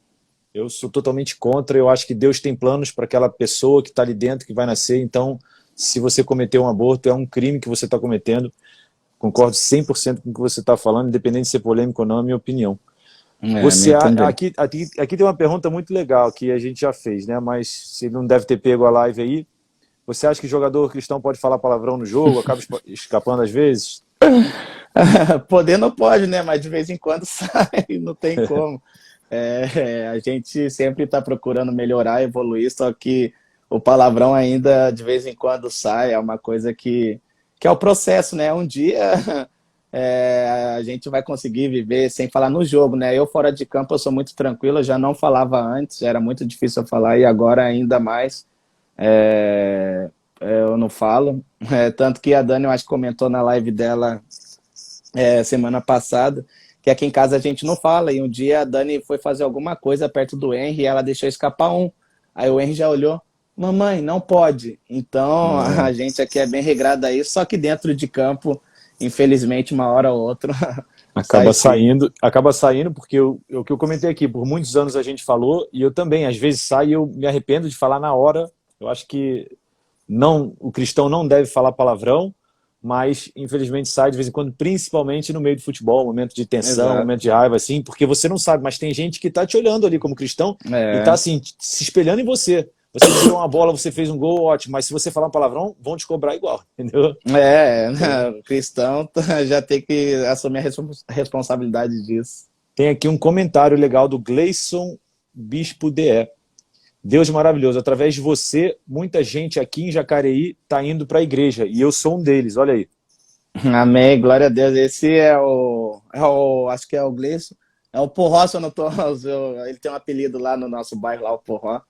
Eu sou totalmente contra, eu acho que Deus tem planos para aquela pessoa que está ali dentro, que vai nascer, então, se você cometeu um aborto, é um crime que você está cometendo. Concordo 100% com o que você está falando, independente de ser polêmico ou não, é a minha opinião. Aqui tem uma pergunta muito legal que a gente já fez, né? Mas você não deve ter pego a live aí. Você acha que jogador cristão pode falar palavrão no jogo, acaba escapando às vezes? Poder não pode, né? Mas de vez em quando sai, não tem como. A gente sempre está procurando melhorar, evoluir, só que o palavrão ainda de vez em quando sai, é uma coisa que é o processo, né? Um dia a gente vai conseguir viver sem falar no jogo, né? Eu fora de campo eu sou muito tranquilo, eu já não falava antes, era muito difícil eu falar e agora ainda mais eu não falo. Tanto que a Dani, eu acho que comentou na live dela semana passada, que aqui em casa a gente não fala, e um dia a Dani foi fazer alguma coisa perto do Henry e ela deixou escapar aí o Henry já olhou, mamãe, não pode. Então a gente aqui é bem regrado aí, só que dentro de campo, infelizmente, uma hora ou outra acaba saindo porque o que eu comentei aqui, por muitos anos a gente falou, e eu também, às vezes sai e eu me arrependo de falar na hora. Eu acho que o cristão não deve falar palavrão, mas infelizmente sai de vez em quando, principalmente no meio do futebol, momento de tensão, Exato. momento de raiva, assim, porque você não sabe, mas tem gente que tá te olhando ali como cristão e tá assim, se espelhando em você. Você tirou uma bola, você fez um gol, ótimo, mas se você falar um palavrão, vão te cobrar igual, entendeu? O cristão já tem que assumir a responsabilidade disso. Tem aqui um comentário legal do Gleison Bispo DE. Deus maravilhoso, através de você, muita gente aqui em Jacareí está indo para a igreja, e eu sou um deles, olha aí. Amém, glória a Deus. Esse acho que é o Gleison, é o Porró, se eu não tô, ele tem um apelido lá no nosso bairro, lá, o Porró.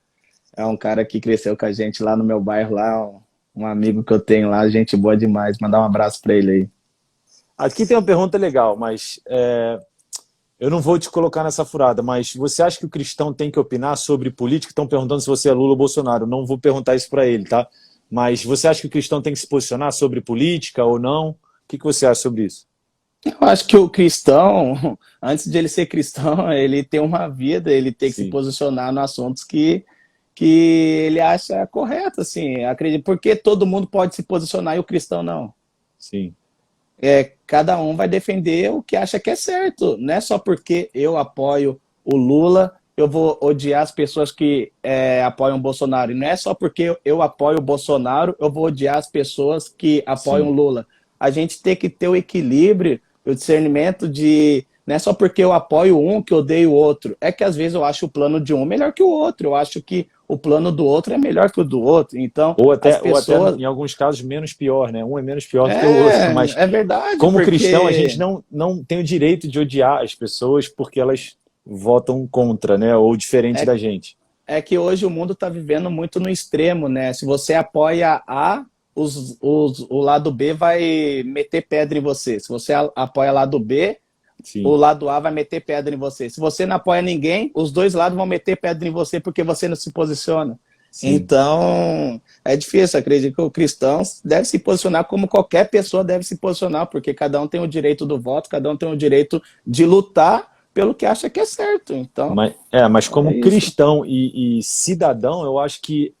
É um cara que cresceu com a gente lá no meu bairro, lá, um amigo que eu tenho lá, gente boa demais. Mandar um abraço para ele aí. Aqui tem uma pergunta legal, mas eu não vou te colocar nessa furada, mas você acha que o cristão tem que opinar sobre política? Estão perguntando se você é Lula ou Bolsonaro. Não vou perguntar isso para ele, tá? Mas você acha que o cristão tem que se posicionar sobre política ou não? O que você acha sobre isso? Eu acho que o cristão, antes de ele ser cristão, ele tem uma vida, ele tem que se posicionar nos assuntos que ele acha correto, assim, acredito, porque todo mundo pode se posicionar e o cristão não. Sim. Cada um vai defender o que acha que é certo, não é só porque eu apoio o Lula, eu vou odiar as pessoas que apoiam o Bolsonaro, e não é só porque eu apoio o Bolsonaro, eu vou odiar as pessoas que apoiam o Lula. A gente tem que ter o equilíbrio, o discernimento de... Não é só porque eu apoio um que eu odeio o outro. É que às vezes eu acho o plano de um melhor que o outro. Eu acho que o plano do outro é melhor que o do outro. Então, ou até em alguns casos, menos pior, né? Um é menos pior do que o outro. Mas é verdade. Como cristão, a gente não tem o direito de odiar as pessoas porque elas votam contra, né? Ou diferente da gente. É que hoje o mundo está vivendo muito no extremo, né? Se você apoia A, o lado B vai meter pedra em você. Se você apoia o lado B, o lado A vai meter pedra em você. Se você não apoia ninguém, os dois lados vão meter pedra em você porque você não se posiciona. Sim. Então, é difícil. Acredito que o cristão deve se posicionar como qualquer pessoa deve se posicionar, porque cada um tem o direito do voto, cada um tem o direito de lutar pelo que acha que é certo. Então, Mas é como isso. cristão e cidadão, eu acho que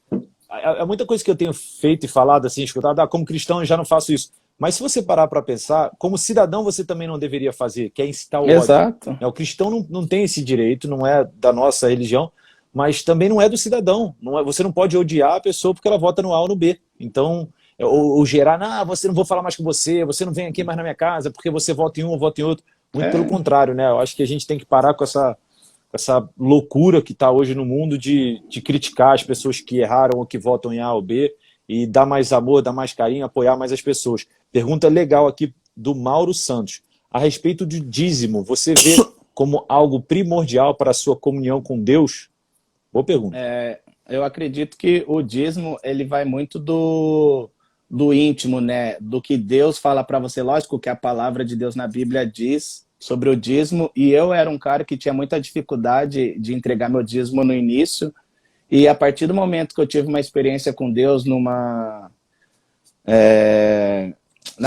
é muita coisa que eu tenho feito e falado assim, escutado, como cristão eu já não faço isso. Mas se você parar para pensar, como cidadão você também não deveria fazer, que é incitar o ódio. Exato. O cristão não tem esse direito, não é da nossa religião, mas também não é do cidadão. Você não pode odiar a pessoa porque ela vota no A ou no B. Então, ou gerar, você não vou falar mais com você, você não vem aqui mais na minha casa porque você vota em um ou vota em outro. Muito pelo É, contrário, né? Eu acho que a gente tem que parar com essa loucura que está hoje no mundo de criticar as pessoas que erraram ou que votam em A ou B e dar mais amor, dar mais carinho, apoiar mais as pessoas. Pergunta legal aqui do Mauro Santos. A respeito do dízimo, você vê como algo primordial para a sua comunhão com Deus? Boa pergunta. eu acredito que o dízimo ele vai muito do íntimo, né? Do que Deus fala para você. Lógico que a palavra de Deus na Bíblia diz sobre o dízimo, e eu era um cara que tinha muita dificuldade de entregar meu dízimo no início, e a partir do momento que eu tive uma experiência com Deus na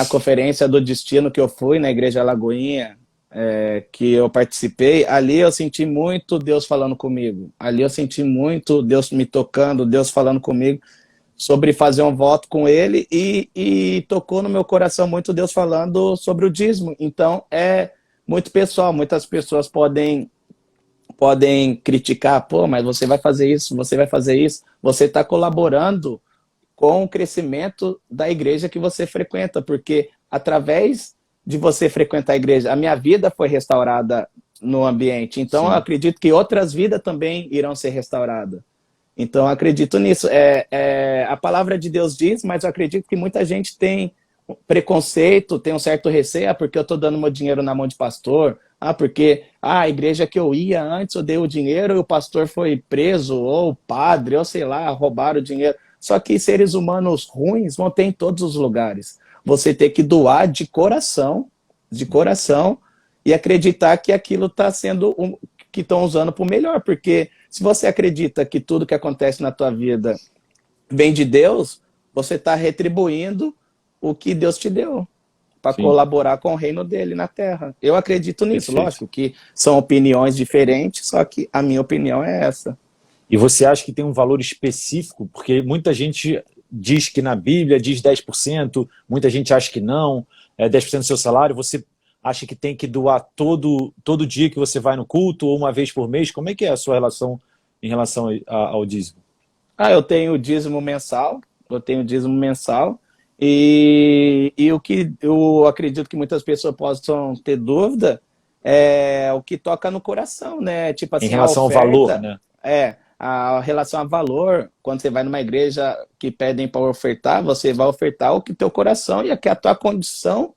conferência do destino que eu fui na Igreja Lagoinha, que eu participei, ali eu senti muito Deus falando comigo. Ali eu senti muito Deus me tocando, Deus falando comigo sobre fazer um voto com ele e tocou no meu coração muito Deus falando sobre o dízimo. Então é muito pessoal, muitas pessoas podem criticar, pô, mas você vai fazer isso, você está colaborando com o crescimento da igreja que você frequenta, porque através de você frequentar a igreja, a minha vida foi restaurada no ambiente. Então, eu Sim, acredito que outras vidas também irão ser restauradas. Então, eu acredito nisso. A palavra de Deus diz, mas eu acredito que muita gente tem preconceito, tem um certo receio, porque eu estou dando meu dinheiro na mão de pastor, porque a igreja que eu ia antes, eu dei o dinheiro e o pastor foi preso, ou o padre, ou sei lá, roubaram o dinheiro. Só que seres humanos ruins vão ter em todos os lugares. Você tem que doar de coração, e acreditar que aquilo está sendo que estão usando para o melhor, porque se você acredita que tudo que acontece na tua vida vem de Deus, você está retribuindo o que Deus te deu para sim, colaborar com o reino dele na Terra. Eu acredito nisso, perfeito. lógico que são opiniões diferentes, só que a minha opinião é essa. E você acha que tem um valor específico? Porque muita gente diz que na Bíblia diz 10%, muita gente acha que não, 10% do seu salário. Você acha que tem que doar todo dia que você vai no culto ou uma vez por mês? Como é que é a sua relação em relação ao dízimo? Eu tenho o dízimo mensal, e o que eu acredito que muitas pessoas possam ter dúvida é o que toca no coração, né? Tipo Em assim, a relação ao valor, oferta, né? a relação a valor, quando você vai numa igreja que pedem para ofertar, você vai ofertar o que teu coração e o que a tua condição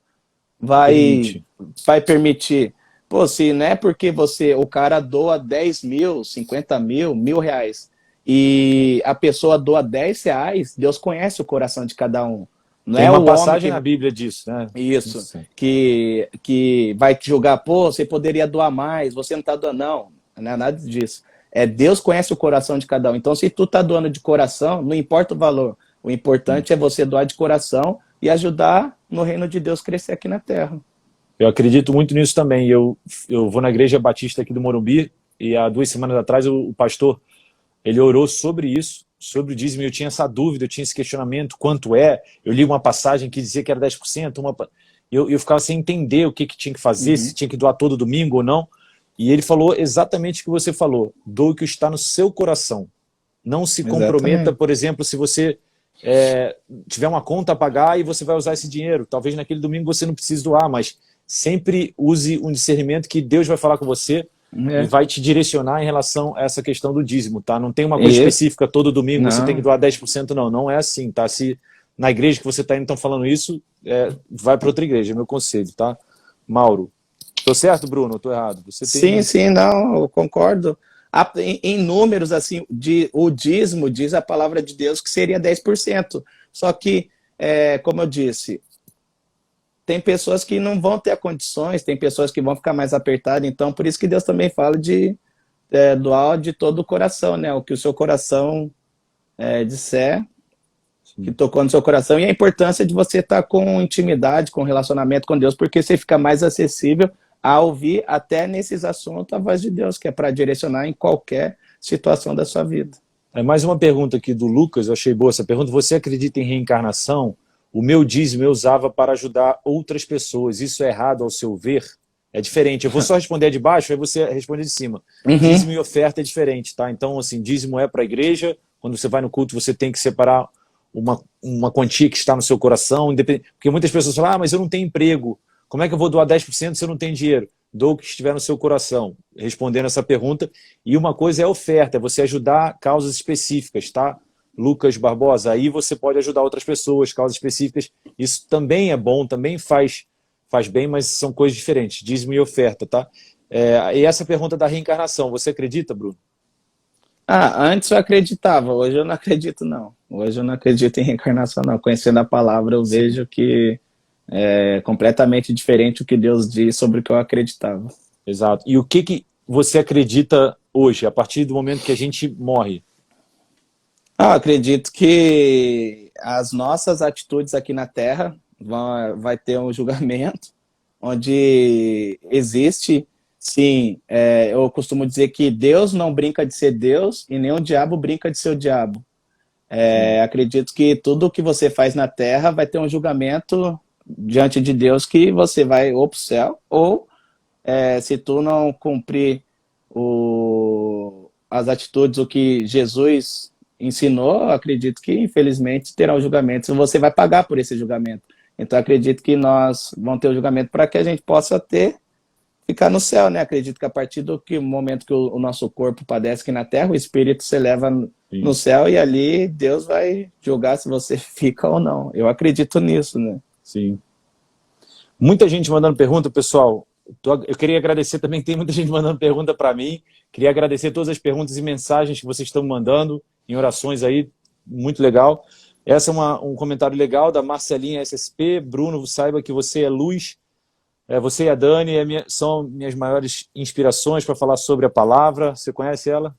vai, Permite. vai permitir. Pô, se não é porque o cara doa 10 mil, 50 mil, R$ 1.000, e a pessoa doa R$ 10, Deus conhece o coração de cada um. Não Tem é uma o homem passagem que na Bíblia disso, né? isso, Isso. que vai te julgar, pô, você poderia doar mais, você não está doando, não é nada disso. Deus conhece o coração de cada um. Então, se tu tá doando de coração, não importa o valor. O importante é você doar de coração e ajudar no reino de Deus crescer aqui na Terra. Eu acredito muito nisso também. Eu vou na igreja batista aqui do Morumbi e há 2 semanas atrás o pastor ele orou sobre isso, sobre o dízimo. Eu tinha essa dúvida, eu tinha esse questionamento, quanto é? Eu li uma passagem que dizia que era 10%, eu ficava sem entender o que tinha que fazer, se Uhum. tinha que doar todo domingo ou não. E ele falou exatamente o que você falou, doe o que está no seu coração. Não se comprometa, Exatamente. por exemplo, se você tiver uma conta a pagar e você vai usar esse dinheiro. Talvez naquele domingo você não precise doar, mas sempre use um discernimento que Deus vai falar com você e É. vai te direcionar em relação a essa questão do dízimo, tá? Não tem uma coisa Isso. específica, todo domingo você tem que Não. doar 10%, não. Não é assim, tá? Se na igreja que você está indo estão falando isso, vai para outra igreja, é meu conselho, tá? Mauro, tô certo, Bruno? Ou tô errado? Você Sim, tem... sim, não, eu concordo. Em números, assim, o dízimo diz a palavra de Deus que seria 10%. Só que, como eu disse, tem pessoas que não vão ter condições, tem pessoas que vão ficar mais apertadas, então por isso que Deus também fala de doar de todo o coração, né? O que o seu coração disser, que Sim. tocou no seu coração, e a importância de você estar com intimidade, com relacionamento com Deus, porque você fica mais acessível a ouvir até nesses assuntos a voz de Deus, que é para direcionar em qualquer situação da sua vida. Mais uma pergunta aqui do Lucas, eu achei boa essa pergunta. Você acredita em reencarnação? O meu dízimo eu usava para ajudar outras pessoas. Isso é errado ao seu ver? É diferente. Eu vou só responder de baixo, aí você responde de cima. Uhum. Dízimo e oferta é diferente, tá? Então, assim, dízimo é para a igreja. Quando você vai no culto, você tem que separar uma quantia que está no seu coração. Porque muitas pessoas falam, mas eu não tenho emprego. Como é que eu vou doar 10% se eu não tenho dinheiro? Dou o que estiver no seu coração, respondendo essa pergunta. E uma coisa é oferta, é você ajudar causas específicas, tá? Lucas Barbosa, aí você pode ajudar outras pessoas, causas específicas. Isso também é bom, também faz bem, mas são coisas diferentes, dízimo e oferta, tá? E essa pergunta da reencarnação, você acredita, Bruno? Antes eu acreditava, hoje eu não acredito, não. Hoje eu não acredito em reencarnação, não. Conhecendo a palavra, eu Sim. vejo que é completamente diferente o que Deus diz sobre o que eu acreditava. Exato. E o que você acredita hoje, a partir do momento que a gente morre? Eu acredito que as nossas atitudes aqui na Terra vai ter um julgamento, onde existe, sim, eu costumo dizer que Deus não brinca de ser Deus e nem o diabo brinca de ser o diabo. Sim. Acredito que tudo que você faz na Terra vai ter um julgamento diante de Deus, que você vai ou para o céu, ou se tu não cumprir as atitudes, o que Jesus ensinou, acredito que infelizmente terá um julgamento, você vai pagar por esse julgamento. Então acredito que nós vamos ter o julgamento para que a gente possa ficar no céu, né? Acredito que a partir do momento que o nosso corpo padece aqui na Terra, o espírito se eleva no Sim. céu e ali Deus vai julgar se você fica ou não. Eu acredito nisso, né? Sim. Muita gente mandando pergunta, pessoal. Eu queria agradecer também, que tem muita gente mandando pergunta para mim. Queria agradecer todas as perguntas e mensagens que vocês estão mandando em orações aí, muito legal. Essa é um comentário legal da Marcelinha SSP. Bruno, saiba que você é luz. Você e a Dani são minhas maiores inspirações para falar sobre a palavra. Você conhece ela?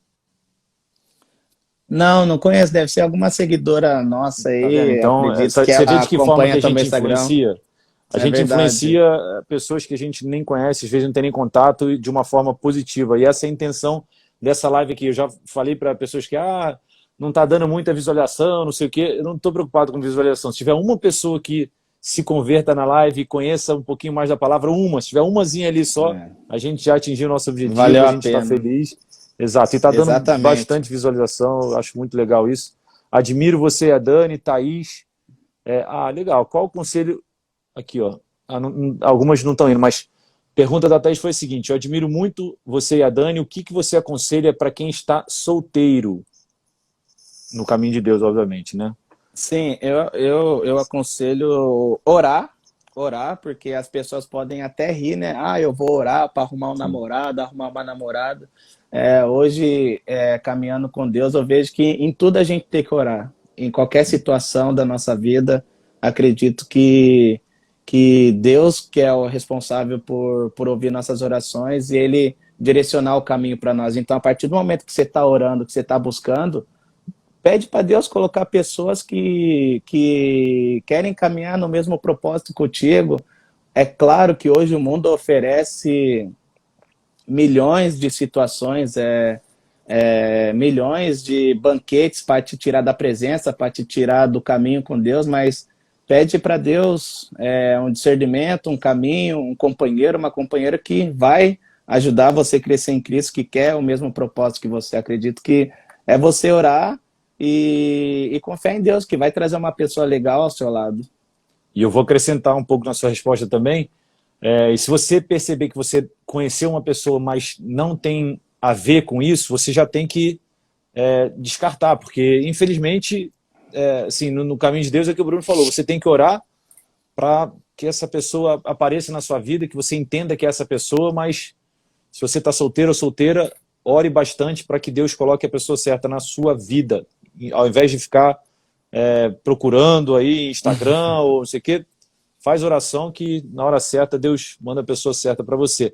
Não, não conheço. Deve ser alguma seguidora nossa Tá vendo? aí. Então, Acredito que você vê ela de que forma que acompanha a também o gente Instagram. influencia? A É gente verdade. influencia pessoas que a gente nem conhece, às vezes não tem nem contato, de uma forma positiva. E essa é a intenção dessa live aqui. Eu já falei para pessoas que não está dando muita visualização, não sei o quê. Eu não estou preocupado com visualização. Se tiver uma pessoa que se converta na live e conheça um pouquinho mais da palavra, se tiver umazinha ali só, a gente já atingiu o nosso objetivo, Valeu a a gente está pena. feliz. Exato. E está dando Exatamente. bastante visualização, eu acho muito legal isso. Admiro você e a Dani, Thaís. Legal. Qual o conselho... Aqui, ó. Algumas não estão indo, mas pergunta da Thaís foi a seguinte: eu admiro muito você e a Dani, o que você aconselha para quem está solteiro? No caminho de Deus, obviamente, né? Sim, eu aconselho orar, porque as pessoas podem até rir, né? Eu vou orar para arrumar um Sim. namorado, arrumar uma namorada. Hoje, caminhando com Deus, eu vejo que em tudo a gente tem que orar. Em qualquer situação da nossa vida, acredito que Deus, que é o responsável por ouvir nossas orações, e Ele direcionar o caminho para nós. Então, a partir do momento que você está orando, que você está buscando, pede para Deus colocar pessoas que querem caminhar no mesmo propósito contigo. É claro que hoje o mundo oferece milhões de situações, milhões de banquetes para te tirar da presença, para te tirar do caminho com Deus, mas pede para Deus um discernimento, um caminho, um companheiro, uma companheira que vai ajudar você a crescer em Cristo, que quer o mesmo propósito que você. Acredito que é você orar e confiar em Deus, que vai trazer uma pessoa legal ao seu lado. E eu vou acrescentar um pouco na sua resposta também. E se você perceber que você conheceu uma pessoa, mas não tem a ver com isso, você já tem que descartar, porque infelizmente, assim, no caminho de Deus é o que o Bruno falou, você tem que orar para que essa pessoa apareça na sua vida, que você entenda que é essa pessoa, mas se você está solteiro ou solteira, ore bastante para que Deus coloque a pessoa certa na sua vida, ao invés de ficar procurando aí Instagram ou não sei o quê. Faz oração que na hora certa Deus manda a pessoa certa para você.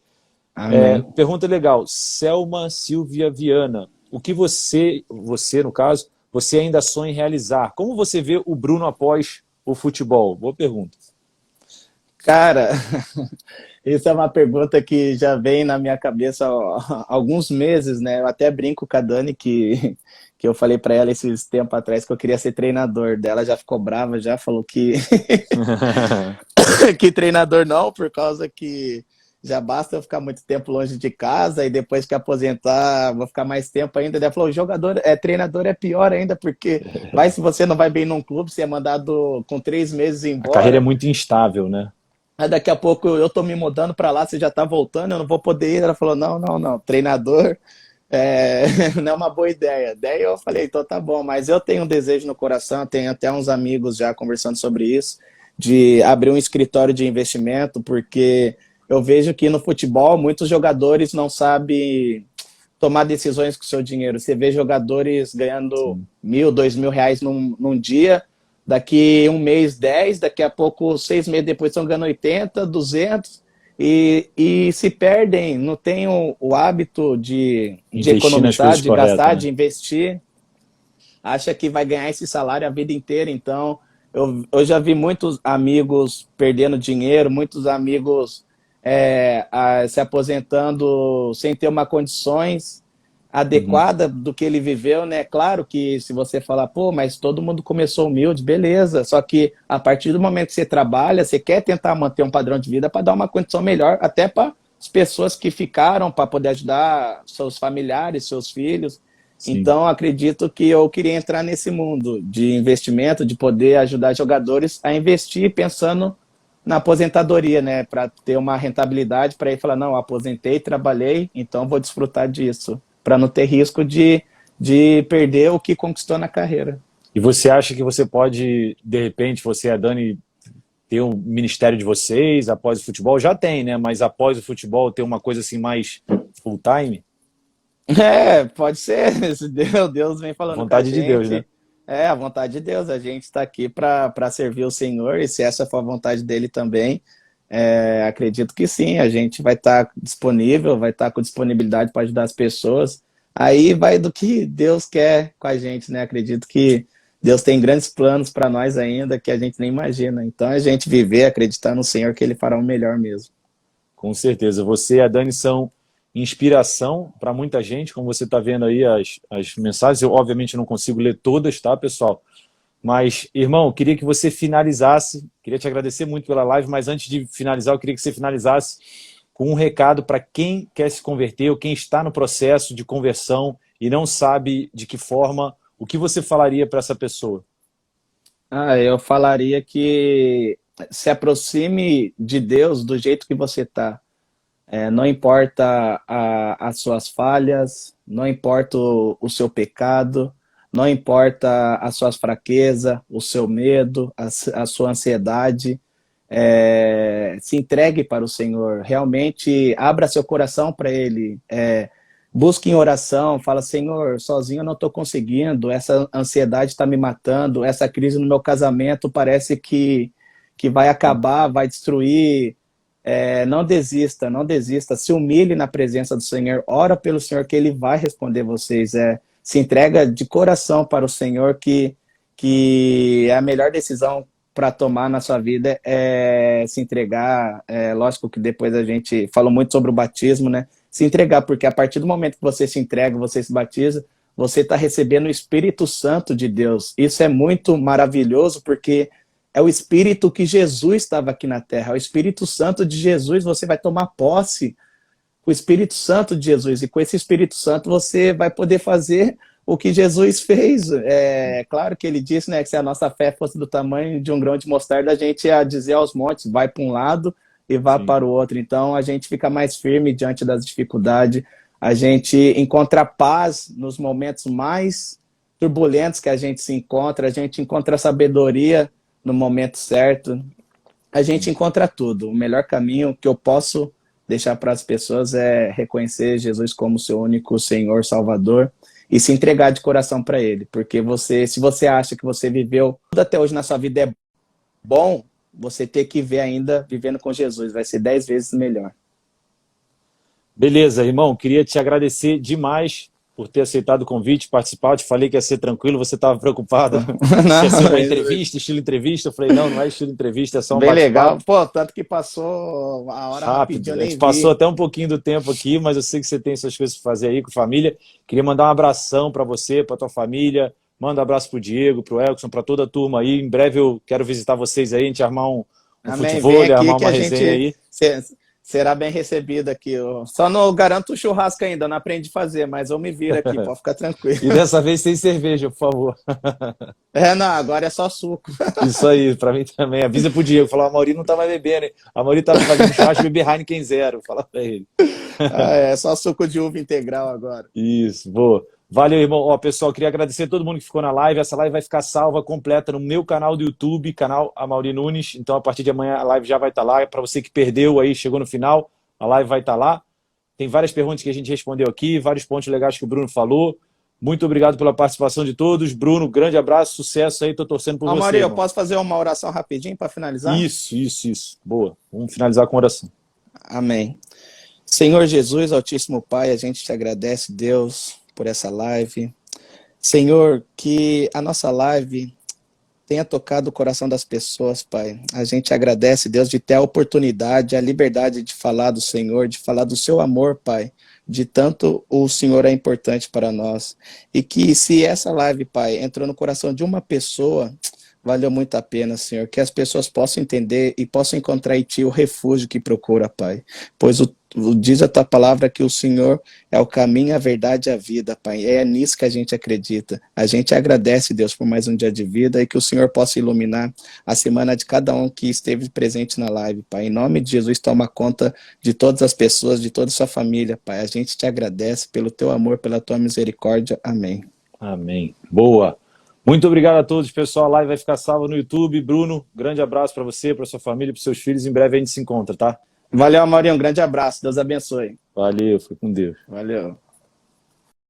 Amém. Pergunta legal. Selma Silvia Viana. O que você, no caso, você ainda sonha em realizar? Como você vê o Bruno após o futebol? Boa pergunta. Cara, isso é uma pergunta que já vem na minha cabeça há alguns meses, né? Eu até brinco com a Dani que eu falei para ela esses tempos atrás que eu queria ser treinador dela, já ficou brava, já falou que que treinador não, por causa que já basta eu ficar muito tempo longe de casa e depois que aposentar vou ficar mais tempo ainda. Ela falou, treinador é pior ainda, porque vai se você não vai bem num clube, você é mandado com 3 meses A carreira é embora. muito instável, né? Aí daqui a pouco eu tô me mudando para lá, você já tá voltando, eu não vou poder ir. Ela falou, não, não, não, treinador não é uma boa ideia. Daí eu falei, então tá bom, mas eu tenho um desejo no coração, tenho até uns amigos já conversando sobre isso, de abrir um escritório de investimento, porque eu vejo que no futebol muitos jogadores não sabem tomar decisões com o seu dinheiro. Você vê jogadores ganhando Sim. 1.000, 2.000 reais num dia, daqui um mês 10, daqui a pouco 6 meses depois estão ganhando 80, 200 e se perdem, não têm o hábito de Investir nas economizar, coisas de corretas, gastar, né? de investir, acha que vai ganhar esse salário a vida inteira. Então, eu já vi muitos amigos perdendo dinheiro, muitos amigos se aposentando sem ter uma condições Uhum. adequada do que ele viveu, né? Claro que se você falar, pô, mas todo mundo começou humilde, beleza. Só que a partir do momento que você trabalha, você quer tentar manter um padrão de vida para dar uma condição melhor, até para as pessoas que ficaram, para poder ajudar seus familiares, seus filhos. Sim. Então, acredito que eu queria entrar nesse mundo de investimento, de poder ajudar jogadores a investir pensando na aposentadoria, né? Para ter uma rentabilidade, para ir falar, não, aposentei, trabalhei, então vou desfrutar disso, para não ter risco de perder o que conquistou na carreira. E você acha que você pode, de repente, você e a Dani, ter um ministério de vocês após o futebol? Já tem, né? Mas após o futebol ter uma coisa assim mais full time? Pode ser. Se Deus vem falando com a Vontade de Deus, né? gente. É a vontade de Deus. A gente está aqui para servir o Senhor, e se essa for a vontade dele também, acredito que sim. A gente vai estar disponível, vai estar com disponibilidade para ajudar as pessoas. Aí vai do que Deus quer com a gente, né? Acredito que Deus tem grandes planos para nós ainda que a gente nem imagina. Então a gente viver, acreditar no Senhor que Ele fará o melhor mesmo. Com certeza. Você e a Dani são inspiração para muita gente, como você está vendo aí as mensagens. Eu, obviamente, não consigo ler todas, tá, pessoal? Mas, irmão, queria que você finalizasse. Queria te agradecer muito pela live, mas antes de finalizar, eu queria que você finalizasse com um recado para quem quer se converter ou quem está no processo de conversão e não sabe de que forma, o que você falaria para essa pessoa? Eu falaria que se aproxime de Deus do jeito que você está. Não importa as suas falhas, não importa o seu pecado, não importa as suas fraquezas, o seu medo, a sua ansiedade. Se entregue para o Senhor, realmente abra seu coração para Ele. Busque em oração, fala, Senhor, sozinho eu não estou conseguindo, essa ansiedade está me matando, essa crise no meu casamento parece que vai acabar, vai destruir. Não desista, não desista, se humilhe na presença do Senhor, ora pelo Senhor que Ele vai responder vocês. Se entrega de coração para o Senhor, que é a melhor decisão para tomar na sua vida é se entregar. Lógico que depois a gente falou muito sobre o batismo, né? Se entregar, porque a partir do momento que você se entrega, você se batiza, você está recebendo o Espírito Santo de Deus. Isso é muito maravilhoso, porque é o Espírito que Jesus estava aqui na Terra, é o Espírito Santo de Jesus. Você vai tomar posse com o Espírito Santo de Jesus, e com esse Espírito Santo você vai poder fazer o que Jesus fez. Claro que ele disse, né, que se a nossa fé fosse do tamanho de um grão de mostarda, a gente ia dizer aos montes, vai para um lado e vá Sim. para o outro. Então a gente fica mais firme diante das dificuldades, a gente encontra paz nos momentos mais turbulentos que a gente se encontra, a gente encontra sabedoria no momento certo, a gente encontra tudo. O melhor caminho que eu posso deixar para as pessoas é reconhecer Jesus como seu único Senhor, Salvador, e se entregar de coração para Ele, porque se você acha que você viveu tudo até hoje na sua vida é bom, você ter que ver ainda vivendo com Jesus, vai ser 10 vezes melhor. Beleza, irmão, queria te agradecer demais por ter aceitado o convite, participar. Eu te falei que ia ser tranquilo, você estava preocupado. Não, Ia ser uma entrevista, estilo entrevista. Eu falei, não, não é estilo entrevista, é só um bem legal. bate-papo Pô, tanto que passou a hora rapidinho, rápido. eu A nem gente vi. passou até um pouquinho do tempo aqui, mas eu sei que você tem suas coisas para fazer aí com a família. Queria mandar um abração para você, para tua família. Manda um abraço pro Diego, pro Elkson, para toda a turma aí. Em breve eu quero visitar vocês aí, a gente armar um Amém. Vem futevôlei, aqui armar que uma a resenha gente aí. será bem recebido aqui. Eu só não garanto o churrasco ainda, não aprendi a fazer, mas eu me viro aqui, pode ficar tranquilo. E dessa vez sem cerveja, por favor. Não, agora é só suco. Isso aí, pra mim também. Avisa pro Diego, fala, a Mauri não tá mais bebendo, hein? A Mauri tá fazendo churrasco e beber Heineken zero. Fala pra ele. É só suco de uva integral agora. Isso, boa. Valeu, irmão. Ó, pessoal, queria agradecer a todo mundo que ficou na live. Essa live vai ficar salva, completa no meu canal do YouTube, canal Amaury Nunes. Então, a partir de amanhã, a live já vai estar lá. Para você que perdeu aí, chegou no final, a live vai estar lá. Tem várias perguntas que a gente respondeu aqui, vários pontos legais que o Bruno falou. Muito obrigado pela participação de todos. Bruno, grande abraço, sucesso aí. Tô torcendo por você, Amaury, eu irmão. posso fazer uma oração rapidinho para finalizar? Isso. Boa. Vamos finalizar com oração. Amém. Senhor Jesus, Altíssimo Pai, a gente te agradece, Deus, por essa live. Senhor, que a nossa live tenha tocado o coração das pessoas, Pai. A gente agradece, Deus, de ter a oportunidade, a liberdade de falar do Senhor, de falar do seu amor, Pai, de tanto o Senhor é importante para nós. E que se essa live, Pai, entrou no coração de uma pessoa, valeu muito a pena, Senhor, que as pessoas possam entender e possam encontrar em Ti o refúgio que procura, Pai. Pois diz a Tua palavra que o Senhor é o caminho, a verdade e a vida, Pai. É nisso que a gente acredita. A gente agradece, Deus, por mais um dia de vida e que o Senhor possa iluminar a semana de cada um que esteve presente na live, Pai. Em nome de Jesus, toma conta de todas as pessoas, de toda a sua família, Pai. A gente te agradece pelo Teu amor, pela Tua misericórdia. Amém. Amém. Boa. Muito obrigado a todos, pessoal. A live vai ficar salva no YouTube. Bruno, grande abraço para você, para sua família, para seus filhos. Em breve a gente se encontra, tá? Valeu, Amaury. Um grande abraço. Deus abençoe. Valeu, fica com Deus. Valeu.